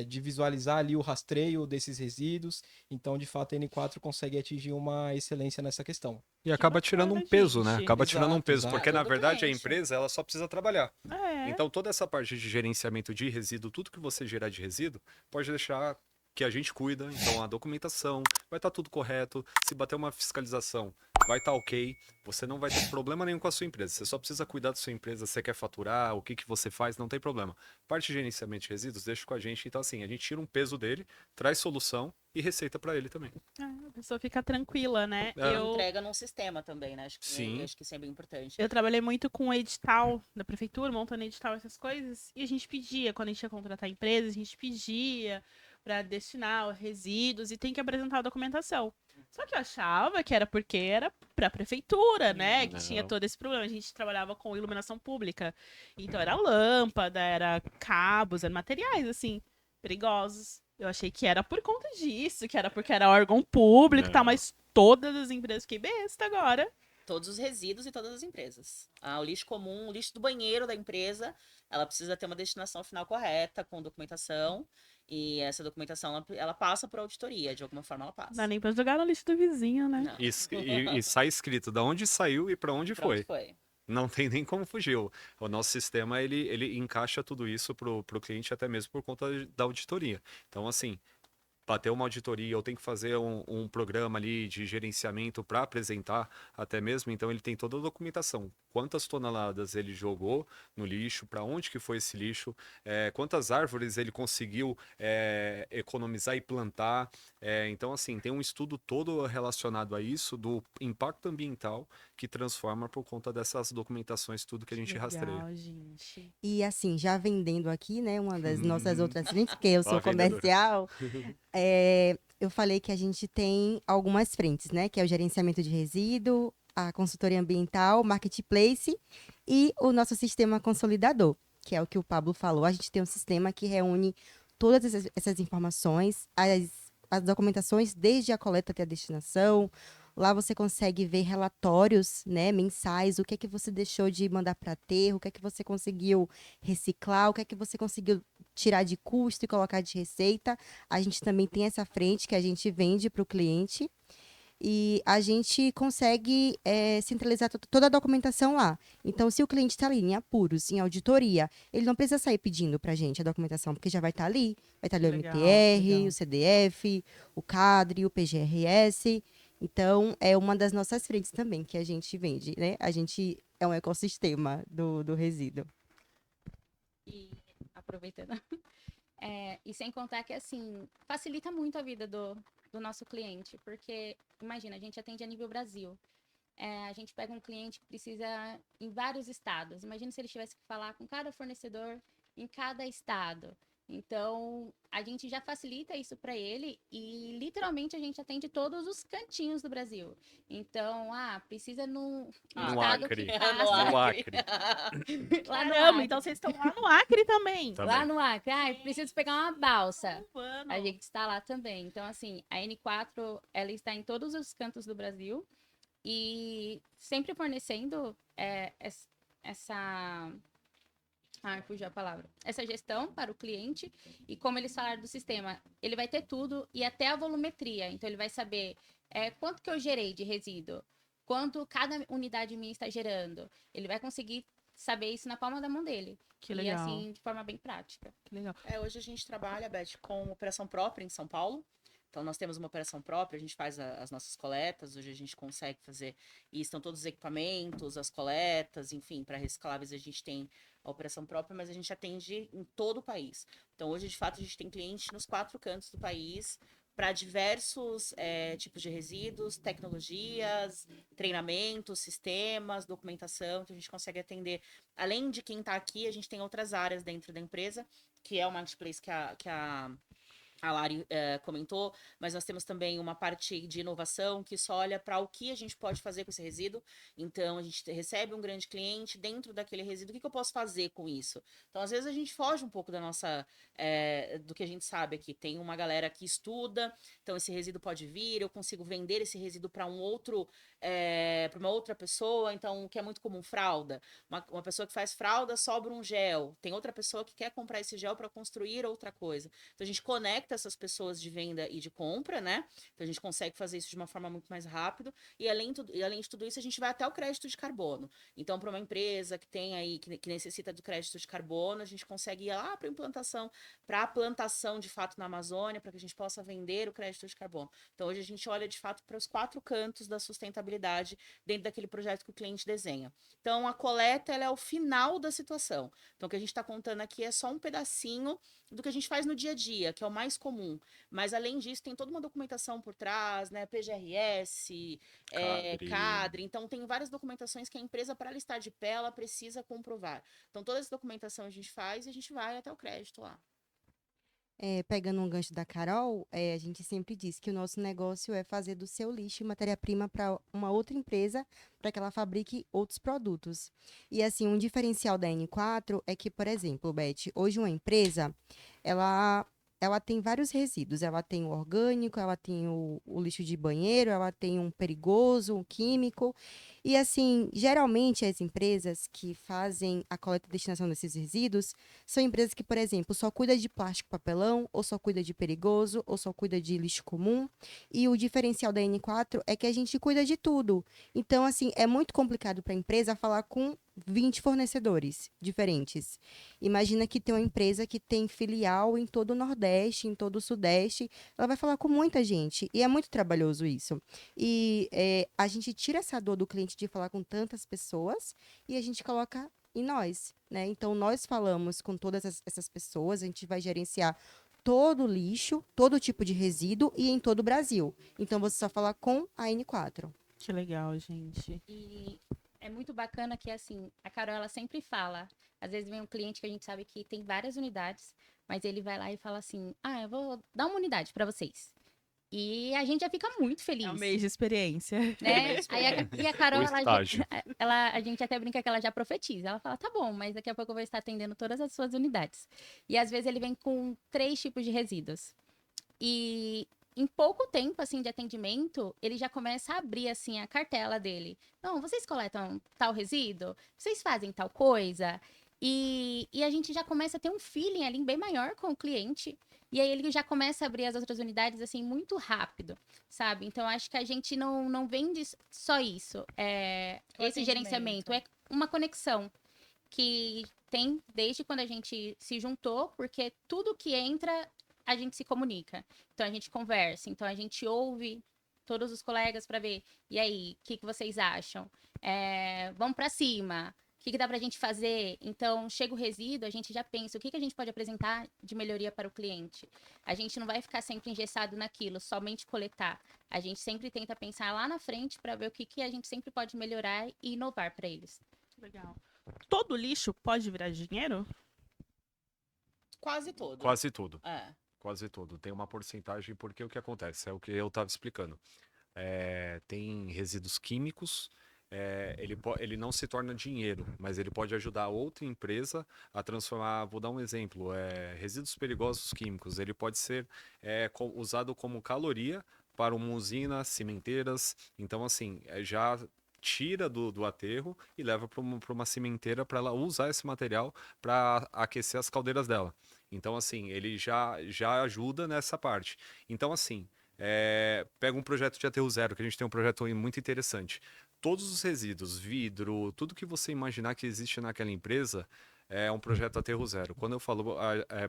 D: de visualizar ali o rastreio desses resíduos. Então, de fato, a N4 consegue atingir uma excelência nessa questão.
C: E
A: Que
C: acaba tirando um
A: bacana,
C: peso, né?
A: gente.
C: Acaba tirando um
D: Exato,
C: peso,
D: exato.
C: porque na
B: Todo
C: verdade a
B: cliente.
C: empresa ela só precisa trabalhar.
A: É.
C: Então toda essa parte de gerenciamento de resíduo, tudo que você gerar de resíduo, pode deixar que a gente cuida. Então a documentação vai estar tudo correto. Se bater uma fiscalização, vai estar ok. Você não vai ter problema nenhum com a sua empresa. Você só precisa cuidar da sua empresa. Você quer faturar, o que que você faz, não tem problema. Parte de gerenciamento de resíduos, deixa com a gente. Então assim, a gente tira um peso dele, traz solução e receita para ele também.
A: A pessoa fica tranquila, né?
C: É.
B: Entrega num sistema também, né?
C: Sim.
B: Acho que isso é bem importante.
A: Eu trabalhei muito com edital da prefeitura, montando edital, essas coisas, e a gente pedia, quando a gente ia contratar empresas, a gente pedia para destinar resíduos e tem que apresentar a documentação. Só que eu achava que era porque era para a prefeitura, né? Que tinha
C: Não.
A: todo esse problema. A gente trabalhava com iluminação pública. Então era lâmpada, era cabos, eram materiais, assim, perigosos. Eu achei que era por conta disso, que era porque era órgão público e tal,
C: Não.
A: mas todas as empresas, fiquei besta agora.
B: Todos os resíduos e todas as empresas. O lixo comum, o lixo do banheiro da empresa, ela precisa ter uma destinação final correta, com documentação. E essa documentação, ela passa por auditoria, de alguma forma ela
A: Não
B: passa.
A: dá nem pra jogar no lixo do vizinho, né?
B: Não.
C: E sai escrito de onde saiu e para onde
B: Pronto,
C: foi.
B: foi.
C: Não tem nem como fugir. O nosso sistema, ele encaixa tudo isso pro cliente até mesmo por conta da auditoria. Então, assim, bater uma auditoria, eu tenho que fazer um programa ali de gerenciamento para apresentar até mesmo, então ele tem toda a documentação. Quantas toneladas ele jogou no lixo, para onde que foi esse lixo, quantas árvores ele conseguiu economizar e plantar. Então, assim, tem um estudo todo relacionado a isso, do impacto ambiental que transforma por conta dessas documentações, tudo que a gente rastreia.
A: Legal, gente.
E: E assim, já vendendo aqui, né, uma das nossas outras frentes, porque eu
C: Ó,
E: sou
C: vendedora.
E: comercial, eu falei que a gente tem algumas frentes, né, que é o gerenciamento de resíduo, a consultoria ambiental, marketplace e o nosso sistema consolidador, que é o que o Pablo falou. A gente tem um sistema que reúne todas essas informações, as documentações, desde a coleta até a destinação. Lá você consegue ver relatórios, né, mensais, o que é que você deixou de mandar para aterro, o que é que você conseguiu reciclar, o que é que você conseguiu tirar de custo e colocar de receita. A gente também tem essa frente que a gente vende para o cliente e a gente consegue centralizar toda a documentação lá. Então, se o cliente está ali em apuros, em auditoria, ele não precisa sair pedindo para a gente a documentação, porque já vai estar ali. Vai estar ali o
A: Legal,
E: MTR,
A: legal.
E: o CDF, o CADRE, o PGRS. Então, é uma das nossas frentes também que a gente vende, né? A gente é um ecossistema do resíduo.
F: E aproveitando. E sem contar que, assim, facilita muito a vida do nosso cliente, porque, imagina, a gente atende a nível Brasil. A gente pega um cliente que precisa em vários estados. Imagina se ele tivesse que falar com cada fornecedor em cada estado. Então, a gente já facilita isso para ele e, literalmente, a gente atende todos os cantinhos do Brasil. Então, precisa no
C: No
F: estado
C: Acre.
F: que passa.
C: No Acre.
F: Lá no
A: Caramba,
F: Acre.
A: então vocês estão lá no Acre também.
C: Também.
F: Lá no Acre. Preciso pegar uma balsa.
A: Mano.
F: A gente está lá também. Então, assim, a N4, ela está em todos os cantos do Brasil e sempre fornecendo essa... fugiu a palavra. Essa gestão para o cliente e como eles falaram do sistema, ele vai ter tudo e até a volumetria. Então, ele vai saber quanto que eu gerei de resíduo, quanto cada unidade minha está gerando. Ele vai conseguir saber isso na palma da mão dele.
A: Que
F: E
A: legal.
F: assim, de forma bem prática.
A: Que legal.
B: Hoje a gente trabalha, Beth, com operação própria em São Paulo. Então, nós temos uma operação própria, a gente faz as nossas coletas, hoje a gente consegue fazer, e estão todos os equipamentos, as coletas, enfim, para recicláveis a gente tem a operação própria, mas a gente atende em todo o país. Então, hoje, de fato, a gente tem clientes nos 4 cantos do país, para diversos tipos de resíduos, tecnologias, treinamentos, sistemas, documentação, então a gente consegue atender. Além de quem está aqui, a gente tem outras áreas dentro da empresa, que é o marketplace que a Lari comentou, mas nós temos também uma parte de inovação que só olha para o que a gente pode fazer com esse resíduo. Então, a gente recebe um grande cliente dentro daquele resíduo, o que eu posso fazer com isso? Então, às vezes, a gente foge um pouco da nossa, do que a gente sabe aqui. Tem uma galera que estuda, então esse resíduo pode vir, eu consigo vender esse resíduo para para uma outra pessoa, então, o que é muito comum, fralda. Uma pessoa que faz fralda, sobra um gel. Tem outra pessoa que quer comprar esse gel para construir outra coisa. Então, a gente conecta essas pessoas de venda e de compra, né? Então, a gente consegue fazer isso de uma forma muito mais rápida. E além de tudo isso, a gente vai até o crédito de carbono. Então, para uma empresa que tem aí, que necessita do crédito de carbono, a gente consegue ir lá para a plantação de fato na Amazônia, para que a gente possa vender o crédito de carbono. Então, hoje a gente olha de fato para os 4 cantos da sustentabilidade dentro daquele projeto que o cliente desenha. Então, a coleta ela é o final da situação. Então, o que a gente está contando aqui é só um pedacinho do que a gente faz no dia a dia, que é o mais comum. Mas, além disso, tem toda uma documentação por trás, né? PGRS, CADRE. Então, tem várias documentações que a empresa, para ela estar de pé, ela precisa comprovar. Então, toda essa documentação a gente faz e a gente vai até o crédito lá.
E: Pegando um gancho da Carol, a gente sempre diz que o nosso negócio é fazer do seu lixo matéria-prima para uma outra empresa, para que ela fabrique outros produtos. E assim, um diferencial da N4 é que, por exemplo, Beth, hoje uma empresa, ela tem vários resíduos. Ela tem o orgânico, ela tem o lixo de banheiro, ela tem um perigoso, um químico. E assim, geralmente as empresas que fazem a coleta e destinação desses resíduos são empresas que, por exemplo, só cuida de plástico papelão, ou só cuida de perigoso, ou só cuida de lixo comum. E o diferencial da N4 é que a gente cuida de tudo. Então, assim, é muito complicado para a empresa falar com 20 fornecedores diferentes. Imagina que tem uma empresa que tem filial em todo o Nordeste, em todo o Sudeste. Ela vai falar com muita gente. E é muito trabalhoso isso. E a gente tira essa dor do cliente de falar com tantas pessoas e a gente coloca em nós, né? Então, nós falamos com todas essas pessoas, a gente vai gerenciar todo o lixo, todo tipo de resíduo e em todo o Brasil. Então, você só fala com a N4.
A: Que legal, gente.
F: E é muito bacana que, assim, a Carol, ela sempre fala. Às vezes vem um cliente que a gente sabe que tem várias unidades, mas ele vai lá e fala assim: eu vou dar uma unidade para vocês. E a gente já fica muito feliz.
A: É um mês de experiência.
F: Né? E a Carol,
C: O estágio.
F: a gente até brinca que ela já profetiza. Ela fala, tá bom, mas daqui a pouco eu vou estar atendendo todas as suas unidades. E às vezes ele vem com 3 tipos de resíduos. E em pouco tempo, assim, de atendimento, ele já começa a abrir, assim, a cartela dele. Não, vocês coletam tal resíduo? Vocês fazem tal coisa? E a gente já começa a ter um feeling ali bem maior com o cliente. E aí ele já começa a abrir as outras unidades, assim, muito rápido, sabe? Então, acho que a gente não vende só isso. Esse gerenciamento é uma conexão que tem desde quando a gente se juntou, porque tudo que entra, a gente se comunica. Então, a gente conversa. Então, a gente ouve todos os colegas para ver, e aí, o que vocês acham? Vamos para cima. O que dá pra gente fazer? Então, chega o resíduo, a gente já pensa o que a gente pode apresentar de melhoria para o cliente. A gente não vai ficar sempre engessado naquilo, somente coletar. A gente sempre tenta pensar lá na frente para ver o que a gente sempre pode melhorar e inovar para eles.
A: Legal. Todo lixo pode virar dinheiro?
B: Quase todo.
C: Quase tudo.
B: É.
C: Quase tudo. Tem uma porcentagem, porque o que acontece? É o que eu estava explicando. Tem resíduos químicos, ele não se torna dinheiro, mas ele pode ajudar outra empresa a transformar. Vou dar um exemplo: resíduos perigosos químicos. Ele pode ser usado como caloria para uma usina, cimenteiras. Então, assim, já tira do aterro e leva para uma cimenteira para ela usar esse material para aquecer as caldeiras dela. Então, assim, ele já ajuda nessa parte. Então, assim, Pega um projeto de aterro zero, que a gente tem um projeto aí muito interessante. Todos os resíduos, vidro, tudo que você imaginar que existe naquela empresa é um projeto aterro zero. Quando eu falo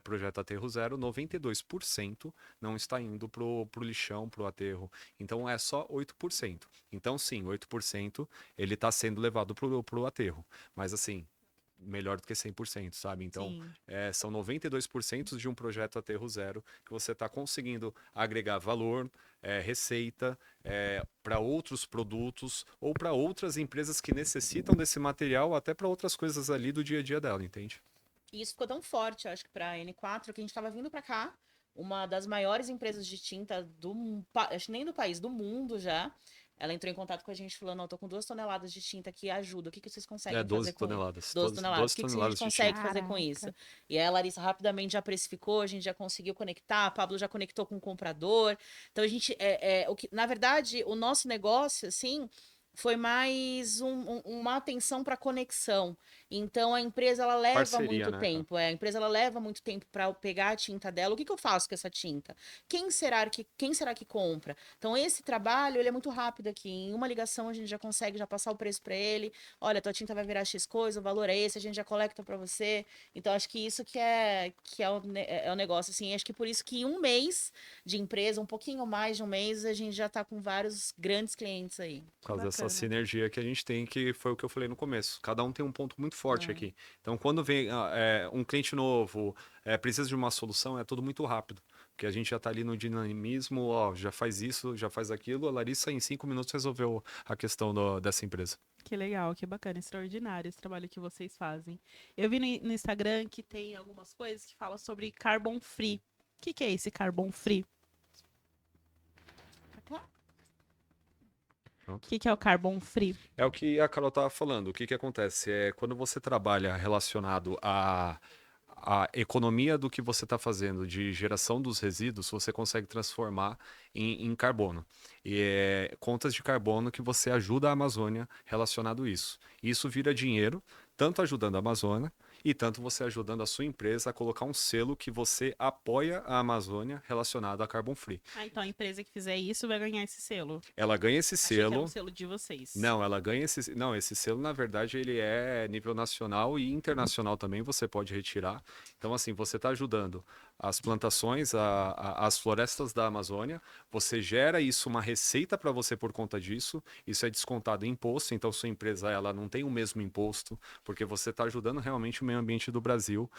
C: projeto aterro zero, 92% não está indo pro lixão, pro aterro. Então é só 8%. Então sim, 8% ele está sendo levado pro aterro. Mas assim, melhor do que 100%, sabe? Então,
A: Sim.
C: são 92% de um projeto aterro zero que você está conseguindo agregar valor, receita para outros produtos ou para outras empresas que necessitam desse material, até para outras coisas ali do dia a dia dela, entende?
B: E isso ficou tão forte, eu acho que para a N4, que a gente estava vindo para cá, uma das maiores empresas de tinta acho que nem do país, do mundo já. Ela entrou em contato com a gente falando, eu tô com 2 toneladas de tinta aqui, ajuda. O que vocês conseguem
C: 12
B: fazer com isso?
C: toneladas.
B: 12 toneladas. O que a gente
C: toneladas de
B: consegue
C: tinta.
B: fazer com isso?
F: Caraca.
B: E aí a Larissa rapidamente já precificou, a gente já conseguiu conectar, a Pablo já conectou com o comprador. Então a gente, na verdade, o nosso negócio, assim, foi mais uma atenção para conexão. Então a empresa ela leva
C: Parceria,
B: muito
C: né, cara?
B: tempo, a empresa ela leva muito tempo para pegar a tinta dela. O que eu faço com essa tinta? Quem será que compra? Então esse trabalho ele é muito rápido aqui. Em uma ligação a gente já consegue já passar o preço para ele. Olha, tua tinta vai virar X coisa, o valor é esse, a gente já coleta para você. Então acho que isso que é o negócio assim. Acho que por isso que em um mês de empresa, um pouquinho mais de um mês, a gente já está com vários grandes clientes aí.
C: Por causa dessa
A: bacana.
C: sinergia que a gente tem, que foi o que eu falei no começo. Cada um tem um ponto muito forte
A: É.
C: aqui. Então, quando vem um cliente novo, precisa de uma solução, é tudo muito rápido. Porque a gente já está ali no dinamismo, ó, já faz isso, já faz aquilo. A Larissa, em 5 minutos, resolveu a questão dessa empresa.
A: Que legal, que bacana, extraordinário esse trabalho que vocês fazem. Eu vi no Instagram que tem algumas coisas que falam sobre carbon free. O que é esse carbon free? O
C: Pronto.
A: que é o carbon free?
C: É o que a Carol estava falando. O que acontece? Quando você trabalha relacionado à economia do que você está fazendo de geração dos resíduos, você consegue transformar em carbono. E contas de carbono que você ajuda a Amazônia relacionado a isso. Isso vira dinheiro, tanto ajudando a Amazônia e tanto você ajudando a sua empresa a colocar um selo que você apoia a Amazônia relacionado a Carbon Free.
A: Ah, então a empresa que fizer isso vai ganhar esse selo.
C: Ela ganha esse
A: Achei que era
C: selo.
A: um selo de vocês.
C: Não, ela ganha esse. Não, esse selo, na verdade, ele é nível nacional e internacional também, você pode retirar. Então, assim, você está ajudando as plantações, as florestas da Amazônia, você gera isso, uma receita para você por conta disso, isso é descontado em imposto, então sua empresa ela não tem o mesmo imposto, porque você está ajudando realmente o meio ambiente do Brasil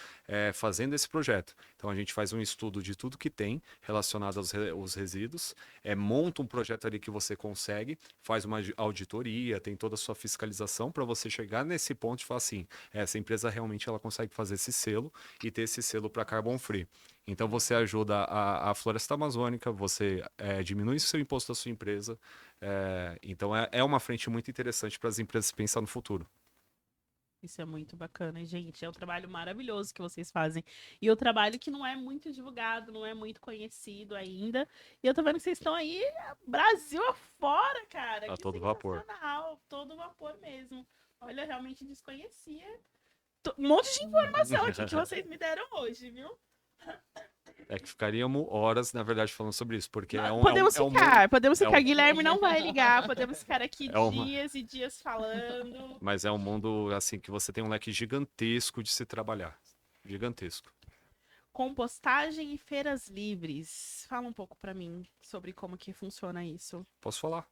C: fazendo esse projeto. Então, a gente faz um estudo de tudo que tem relacionado aos resíduos, monta um projeto ali que você consegue, faz uma auditoria, tem toda a sua fiscalização para você chegar nesse ponto e falar assim, essa empresa realmente ela consegue fazer esse selo e ter esse selo para Carbon Free. Então você ajuda a floresta amazônica, você diminui o seu imposto da sua empresa. Então é uma frente muito interessante para as empresas pensar no futuro.
A: Isso é muito bacana, gente. É um trabalho maravilhoso que vocês fazem. E o trabalho que não é muito divulgado, não é muito conhecido ainda. E eu tô vendo que vocês estão aí Brasil afora, cara.
C: A
A: Que
C: todo vapor.
A: sensacional. Todo vapor mesmo. Olha, eu realmente desconhecia. Um monte de informação aqui que vocês me deram hoje, viu?
C: É que ficaríamos horas, na verdade, falando sobre isso, porque
A: Podemos ficar, podemos ficar.
C: é um-
A: Guilherme não vai ligar, podemos ficar aqui
C: É uma-
A: dias e dias falando.
C: mas é um mundo assim que você tem um leque gigantesco de se trabalhar. Gigantesco.
A: Compostagem e feiras livres. Fala um pouco pra mim sobre como que funciona isso.
C: Posso falar?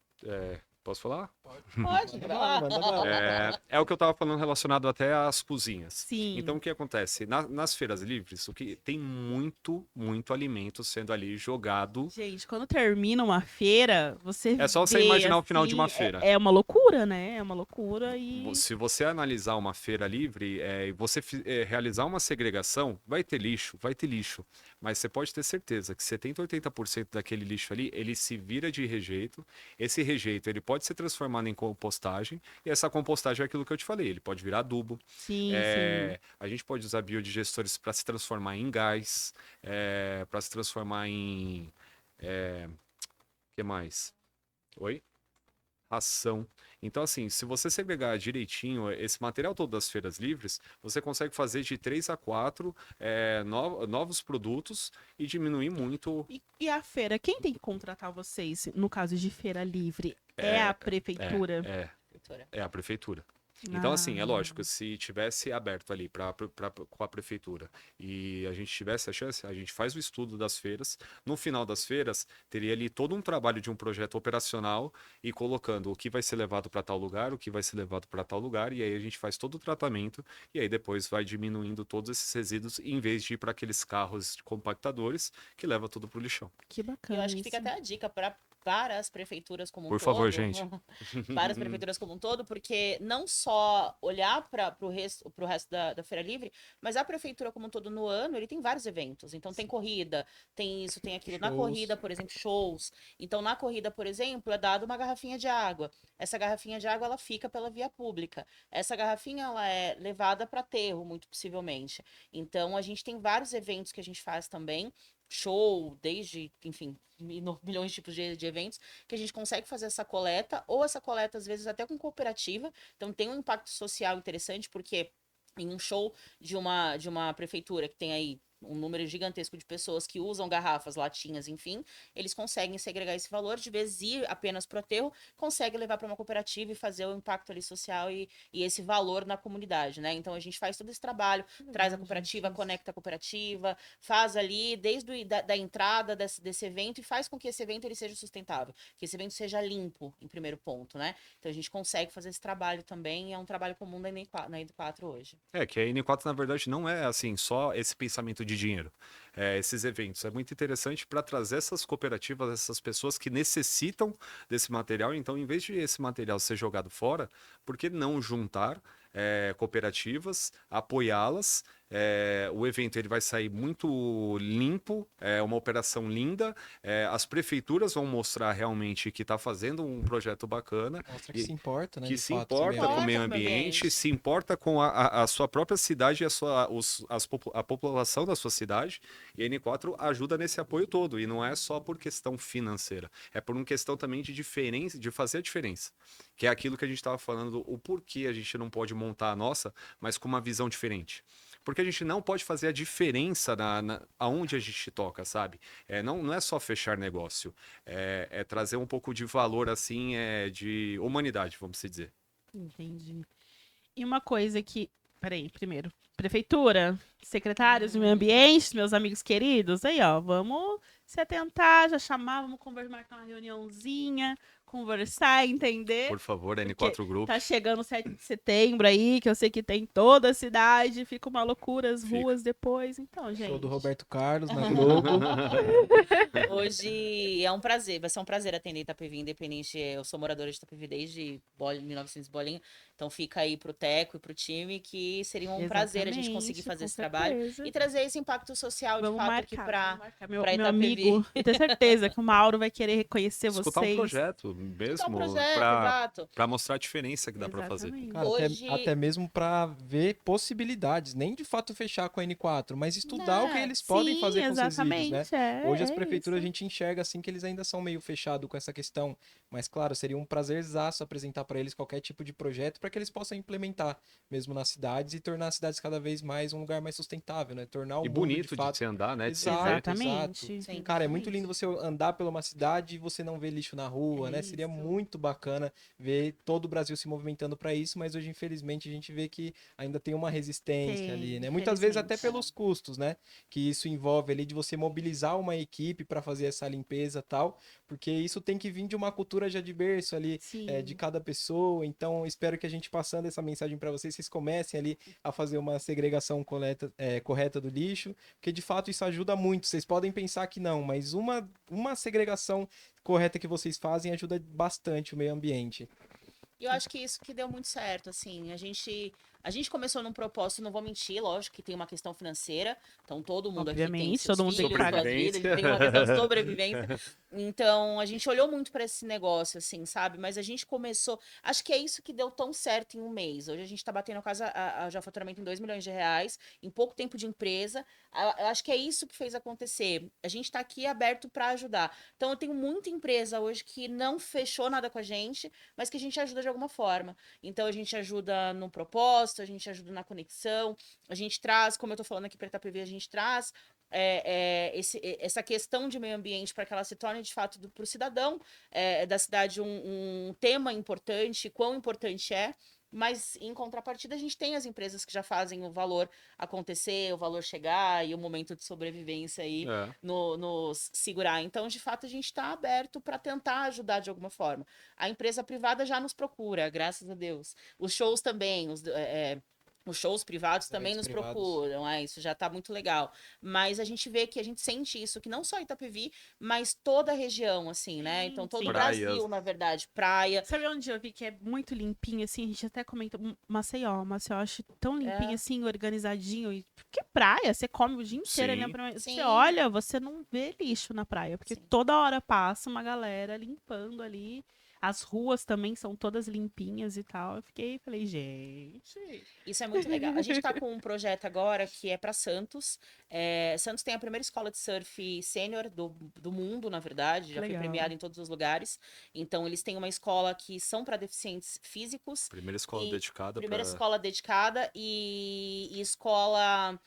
C: Posso falar?
B: Pode,
D: Manda bala, manda bala.
C: É o que eu estava falando relacionado até às cozinhas.
A: Sim.
C: Então, o que acontece? Nas feiras livres, o que tem muito, muito alimento sendo ali jogado.
A: Gente, quando termina uma feira, você
C: É só você
A: vê,
C: imaginar o final de
A: assim,
C: uma feira.
A: É uma loucura, né? É uma loucura e...
C: Se você analisar uma feira livre e você realizar uma segregação, vai ter lixo, vai ter lixo. Mas você pode ter certeza que 70%, 80% daquele lixo ali, ele se vira de rejeito. Esse rejeito, ele pode ser transformado em compostagem. E essa compostagem é aquilo que eu te falei, ele pode virar adubo.
A: Sim, sim.
C: A gente pode usar biodigestores para se transformar em gás, para se transformar em... O que mais? Oi? ração. Então, assim, se você segregar direitinho esse material todo das feiras livres, você consegue fazer de 3 a 4 novos produtos e diminuir muito.
A: E a feira, quem tem que contratar vocês, no caso de feira livre? É a prefeitura?
B: Doutora.
C: É a prefeitura. Então, assim, é
A: Ah.
C: lógico, se tivesse aberto ali com a prefeitura e a gente tivesse a chance, a gente faz o estudo das feiras. No final das feiras, teria ali todo um trabalho de um projeto operacional e colocando o que vai ser levado para tal lugar, o que vai ser levado para tal lugar, e aí a gente faz todo o tratamento e aí depois vai diminuindo todos esses resíduos em vez de ir para aqueles carros compactadores que leva tudo pro lixão.
A: Que
B: Eu
A: bacana
B: acho que fica
A: isso.
B: até a dica para as prefeituras como um
C: Por
B: todo.
C: favor, gente.
B: Para as prefeituras como um todo, porque não só olhar para o resto da Feira Livre, mas a prefeitura como um todo no ano, ele tem vários eventos. Então tem corrida, tem isso, tem aquilo. Na
D: Shows.
B: corrida, por exemplo, shows. Então na corrida, por exemplo, é dado uma garrafinha de água. Essa garrafinha de água, ela fica pela via pública. Essa garrafinha, ela é levada para aterro, muito possivelmente. Então a gente tem vários eventos que a gente faz também, show, desde, enfim, milhões de tipos de eventos, que a gente consegue fazer essa coleta, ou essa coleta, às vezes, até com cooperativa. Então, tem um impacto social interessante, porque em um show de uma prefeitura que tem aí um número gigantesco de pessoas que usam garrafas, latinhas, enfim, eles conseguem segregar esse valor, de vez ir apenas para o aterro, consegue levar para uma cooperativa e fazer o impacto ali social e esse valor na comunidade, né? Então a gente faz todo esse trabalho, traz a cooperativa, conecta a cooperativa, faz ali desde da entrada desse evento e faz com que esse evento ele seja sustentável, que esse evento seja limpo, em primeiro ponto, né? Então a gente consegue fazer esse trabalho também, é um trabalho comum da N4 hoje.
C: É, que a N4, na verdade, não é assim, só esse pensamento de dinheiro. Esses eventos. É muito interessante para trazer essas cooperativas, essas pessoas que necessitam desse material. Então, em vez de esse material ser jogado fora, por que não juntar cooperativas, apoiá-las? O evento ele vai sair muito limpo, é uma operação linda. As prefeituras vão mostrar realmente que está fazendo um projeto bacana.
D: Mostra que se importa, né?
C: Que
D: de
C: se
D: fato,
C: importa
D: também.
C: com o
B: ambiente.
C: meio ambiente, se importa com a sua própria cidade e a população da sua cidade. E a N4 ajuda nesse apoio todo. E não é só por questão financeira, é por uma questão também de diferença, de fazer a diferença. Que é aquilo que a gente estava falando, o porquê a gente não pode montar a nossa, mas com uma visão diferente. Porque a gente não pode fazer a diferença aonde a gente toca, sabe? Não é só fechar negócio, é trazer um pouco de valor, assim, de humanidade, vamos se dizer.
A: Entendi. E uma coisa que. Peraí, primeiro. Prefeitura, secretários de meio ambiente, meus amigos queridos, aí, ó, vamos se atentar, já chamar, vamos conversar, marcar uma reuniãozinha, conversar, entender.
C: Por favor, N4
A: Porque
C: Group.
A: tá chegando o 7 de setembro aí, que eu sei que tem toda a cidade, fica uma loucura as
C: Fica.
A: ruas depois. Então, gente.
D: Show do Roberto Carlos na Globo.
B: Hoje é um prazer, vai ser um prazer atender Itapevi, independente. Eu sou moradora de Itapevi desde 1900 bolinha. Então fica aí pro Teco e pro time que seria um prazer a gente conseguir
A: Exatamente,
B: fazer
A: com
B: esse trabalho
A: certeza.
B: e trazer esse impacto social
A: Vamos
B: de fato aqui
A: marcar,
B: pra.
A: vamos marcar. Meu,
B: pra
A: meu
B: Itapevi.
A: amigo, eu tenho certeza que o Mauro vai querer reconhecer
C: Escutar
A: vocês.
C: um projeto
B: Então,
C: mesmo,
B: um projeto,
C: para
B: exato.
C: mostrar a diferença que dá para fazer.
A: Exatamente.
D: Cara,
B: Hoje-
D: até mesmo para ver possibilidades, nem de fato fechar com a N4, mas estudar o que eles podem
A: Sim,
D: fazer com os resíduos, né?
A: exatamente,
D: Hoje as
A: é
D: prefeituras a
A: isso.
D: gente enxerga assim que eles ainda são meio fechados com essa questão, mas claro, seria um prazerzaço apresentar para eles qualquer tipo de projeto para que eles possam implementar mesmo nas cidades e tornar as cidades cada vez mais um lugar mais sustentável, né? Tornar o
C: E
D: mundo
C: bonito
D: de
C: de
D: fato.
C: se andar, né? De se
D: Exato,
C: ver.
A: Exatamente.
B: Sim.
D: Cara, é muito lindo você andar pela uma cidade e você não ver lixo na rua,
A: É
D: né? Seria
A: isso.
D: muito bacana ver todo o Brasil se movimentando para isso, mas hoje, infelizmente, a gente vê que ainda tem uma resistência
A: Tem,
D: ali, né? Muitas vezes até
A: infelizmente.
D: pelos custos, né? Que isso envolve ali de você mobilizar uma equipe para fazer essa limpeza e tal, porque isso tem que vir de uma cultura já de berço ali,
A: Sim.
D: de cada pessoa. Então, espero que a gente passando essa mensagem para vocês, vocês comecem ali a fazer uma segregação correta do lixo, porque de fato isso ajuda muito. Vocês podem pensar que não, mas uma segregação correta que vocês fazem ajuda bastante o meio ambiente.
B: E eu acho que isso que deu muito certo, assim, a gente A gente começou num propósito, não vou mentir, lógico que tem uma questão financeira, então todo mundo aqui tem
A: Obviamente,
B: seus
A: todo mundo tem que
B: filhos,
A: pagar.
B: suas vidas, tem uma questão de sobrevivência. Então, a gente olhou muito para esse negócio, assim, sabe? Mas a gente começou. Acho que é isso que deu tão certo em um mês. Hoje a gente tá batendo quase já faturamento em 2 milhões de reais, em pouco tempo de empresa. Eu acho que é isso que fez acontecer. A gente tá aqui aberto para ajudar. Então, eu tenho muita empresa hoje que não fechou nada com a gente, mas que a gente ajuda de alguma forma. Então, a gente ajuda no propósito, a gente ajuda na conexão, a gente traz, como eu tô falando aqui para Itapevi, a gente traz essa questão de meio ambiente para que ela se torne de fato para o cidadão da cidade um tema importante, quão importante é, mas em contrapartida a gente tem as empresas que já fazem o valor acontecer, o valor chegar e o momento de sobrevivência aí nos segurar. Então, de fato, a gente está aberto para tentar ajudar de alguma forma. A empresa privada já nos procura, graças a Deus. Os shows também, os shows privados também nos
D: privados.
B: procuram, isso já tá muito legal. Mas a gente vê que a gente sente isso, que não só Itapevi, mas toda a região, assim, né? Então, todo
A: sim.
B: o Brasil, na verdade, praia.
A: Sabe onde eu vi que é muito limpinho, assim? A gente até comenta. Maceió eu acho tão limpinho, assim, organizadinho. Porque praia, você come o dia inteiro ali
C: Sim.
A: na praia.
B: Sim.
A: Você olha, você não vê lixo na praia. Porque
B: Sim.
A: toda hora passa uma galera limpando ali. As ruas também são todas limpinhas e tal. Falei, gente.
B: Isso é muito legal. A gente tá com um projeto agora que é para Santos. Santos tem a primeira escola de surf sênior do mundo, na verdade. Já foi
A: Legal.
B: premiada em todos os lugares. Então, eles têm uma escola que são para deficientes físicos.
C: Primeira escola
B: E
C: dedicada
B: Primeira
C: para
B: escola dedicada e escola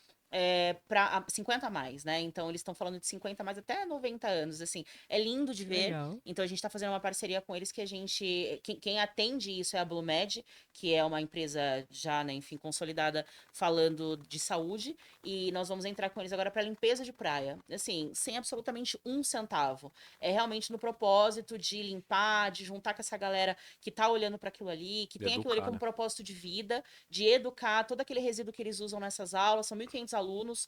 B: para 50 a mais, né? Então, eles estão falando de 50 a mais até 90 anos, assim. É lindo de ver.
A: Legal.
B: Então, a gente está fazendo uma parceria com eles que a gente... Quem atende isso é a BlueMed, que é uma empresa já, né, enfim, consolidada falando de saúde. E nós vamos entrar com eles agora para limpeza de praia. Assim, sem absolutamente um centavo. É realmente no propósito de limpar, de juntar com essa galera que tá olhando para aquilo ali, que
C: De
B: tem aquilo ali
C: educar,
B: como
C: né?
B: propósito de vida, de educar todo aquele resíduo que eles usam nessas aulas. São 1.500 alunos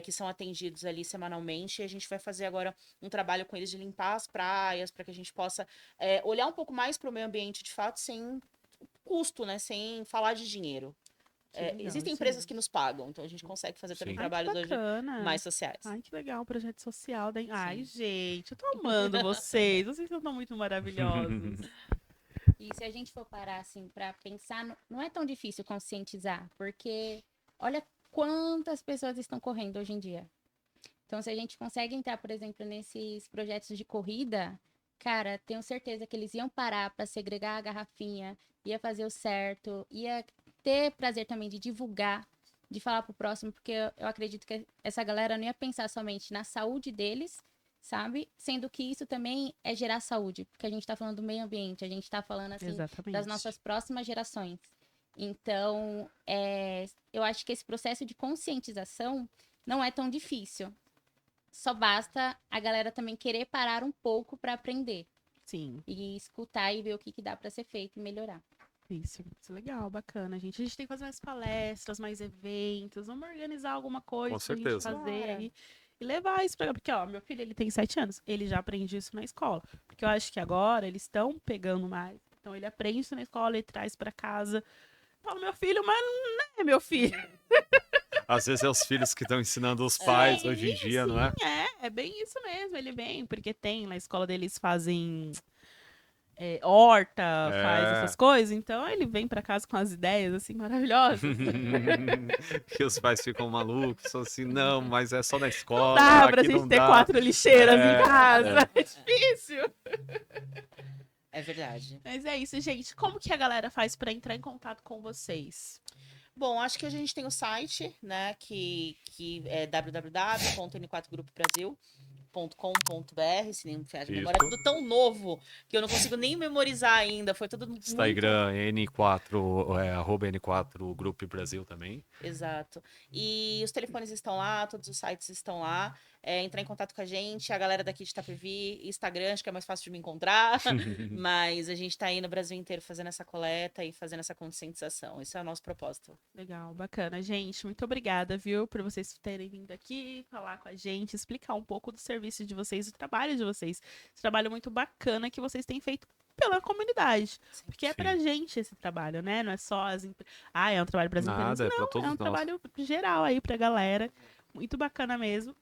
B: que são atendidos ali semanalmente. E a gente vai fazer agora um trabalho com eles de limpar as praias, para que a gente possa olhar um pouco mais para o meio ambiente, de fato, sem custo, né? Sem falar de dinheiro.
A: Que legal,
B: Existem
A: isso
B: empresas
A: mesmo.
B: que nos pagam, então a gente consegue fazer também
C: Sim.
A: Ai, que
B: trabalhos hoje
A: bacana.
B: mais sociais.
A: Ai, que legal, o projeto social. Ai,
B: Sim.
A: gente, eu tô amando vocês. Vocês estão muito maravilhosos.
F: E se a gente for parar assim para pensar, não é tão difícil conscientizar, porque olha quantas pessoas estão correndo hoje em dia. Então, se a gente consegue entrar, por exemplo, nesses projetos de corrida, cara, tenho certeza que eles iam parar para segregar a garrafinha, ia fazer o certo, ia ter prazer também de divulgar, de falar pro próximo, porque eu acredito que essa galera não ia pensar somente na saúde deles, sabe? Sendo que isso também é gerar saúde, porque a gente tá falando do meio ambiente, a gente tá falando, assim,
A: Exatamente.
F: das nossas próximas gerações. Então, eu acho que esse processo de conscientização não é tão difícil. Só basta a galera também querer parar um pouco para aprender
A: Sim,
F: e escutar e ver o que dá para ser feito e melhorar.
A: isso é legal, bacana, gente. A gente tem que fazer mais palestras, mais eventos. Vamos organizar alguma coisa
C: Com
A: pra gente
C: certeza.
A: fazer
B: Bora.
A: aí. E levar isso pra... Porque, ó, meu filho, ele tem 7 anos. Ele já aprende isso na escola. Porque eu acho que agora eles estão pegando mais. Então, ele aprende isso na escola e traz pra casa. Eu falo, meu filho, mas não é meu filho.
C: Às vezes é os filhos que estão ensinando os pais hoje em dia, não é?
A: Sim, é bem isso mesmo. Ele vem, porque tem, na escola deles fazem horta, faz essas coisas. Então, ele vem pra casa com as ideias, assim, maravilhosas.
C: Que os pais ficam malucos, são assim, não, mas é só na escola,
A: Dá pra
C: aqui
A: gente
C: não
A: ter
C: dá.
A: 4 lixeiras
C: É,
A: em casa. É difícil.
B: É verdade.
A: Mas é isso, gente. Como que a galera faz pra entrar em contato com vocês?
B: Bom, acho que a gente tem o site, né, que é www.n4grupobrasil.com.br, se nem me faz a memória, é
C: Isso.
B: tudo tão novo que eu não consigo nem memorizar ainda, foi tudo muito...
C: Instagram N4, arroba N4 Grupo Brasil também.
B: Exato. E os telefones estão lá, todos os sites estão lá. Entrar em contato com a gente, a galera daqui de Itapevi, Instagram, acho que é mais fácil de me encontrar. Mas a gente tá aí no Brasil inteiro fazendo essa coleta e fazendo essa conscientização. Esse é o nosso propósito.
A: Legal, bacana. Gente, muito obrigada, viu, por vocês terem vindo aqui falar com a gente, explicar um pouco do serviço de vocês, do trabalho de vocês. Esse trabalho muito bacana que vocês têm feito pela comunidade. Porque é
C: Sim.
A: pra gente esse trabalho, né? Não é só é um trabalho para as empresas.
C: Nada, é pra
A: Não,
C: todos
A: é um
C: nós.
A: trabalho geral aí pra galera. Muito bacana mesmo.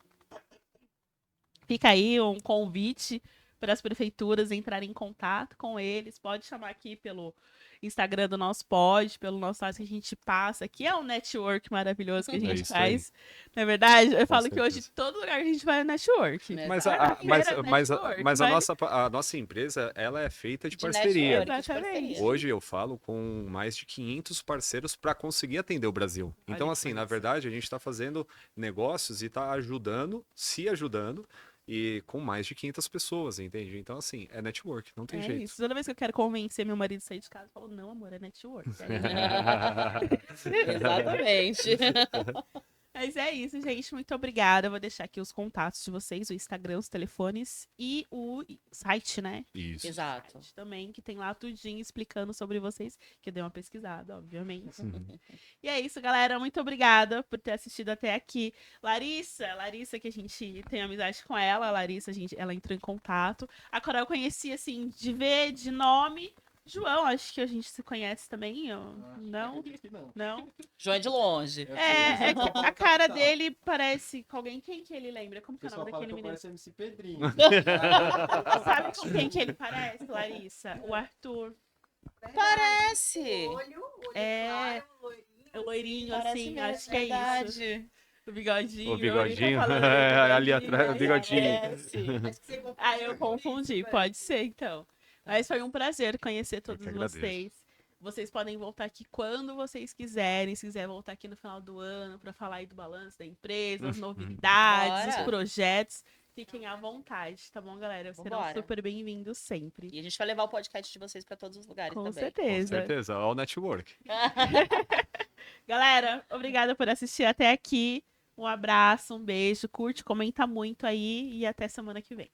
A: Fica aí um convite para as prefeituras entrarem em contato com eles. Pode chamar aqui pelo Instagram do nosso pod, pelo nosso site que a gente passa, que é um network maravilhoso que a
C: É
A: gente
C: isso aí.
A: faz. Não é verdade? Eu falo que
C: certeza.
A: hoje todo lugar que a gente vai é network.
B: Né?
C: Mas
B: Exato.
C: a, mas,
A: Feira,
C: mas, a,
A: network,
C: mas a
A: mas-
C: nossa empresa, ela é feita de
B: De
C: parceria.
B: network, de
A: Exatamente.
B: parceria.
C: Hoje eu falo com mais de 500 parceiros para conseguir atender o Brasil.
A: Olha
C: Então,
A: que
C: assim, na
A: massa.
C: verdade, a gente está fazendo negócios e está ajudando, se ajudando, e com mais de 500 pessoas, entende? Então, assim, é network, não tem
A: É
C: jeito.
A: isso. Toda vez que eu quero convencer meu marido a sair de casa, eu falo, não, amor, é network.
B: Exatamente.
A: Mas é isso, gente. Muito obrigada. Eu vou deixar aqui os contatos de vocês, o Instagram, os telefones e o site, né?
C: Isso.
B: Exato.
A: Site também, que tem lá tudinho explicando sobre vocês, que eu dei uma pesquisada, obviamente. E é isso, galera. Muito obrigada por ter assistido até aqui. Larissa, que a gente tem amizade com ela. A Larissa, ela entrou em contato. A Coral eu conheci, assim, de ver, de nome. João, acho que a gente se conhece também. Não? Não?
B: João é de longe.
A: É que a cara dele parece com alguém. Quem que ele lembra? Como que é o nome daquele menino?
D: MC Pedrinho.
A: Sabe com quem que ele parece, Larissa? O Arthur.
B: Parece.
A: É. O loirinho,
B: Parece
A: assim,
B: mesmo,
A: acho que é isso.
B: verdade.
A: O bigodinho.
C: O bigodinho.
A: ele tá falando,
C: Ali atrás, o bigodinho.
B: Parece.
A: Ah, eu confundi. Pode ser, então. Mas foi um prazer conhecer todos
C: que agradeço.
A: vocês. Vocês podem voltar aqui quando vocês quiserem. Se quiser voltar aqui no final do ano para falar aí do balanço da empresa, as novidades,
B: Bora.
A: os projetos. Fiquem à vontade, tá bom, galera? Serão
B: Vambora.
A: super bem-vindos sempre.
B: E a gente vai levar o podcast de vocês para todos os lugares
A: Com
B: também.
C: Com
A: certeza.
C: certeza, all network.
A: Galera, obrigada por assistir até aqui. Um abraço, um beijo, curte, comenta muito aí e até semana que vem.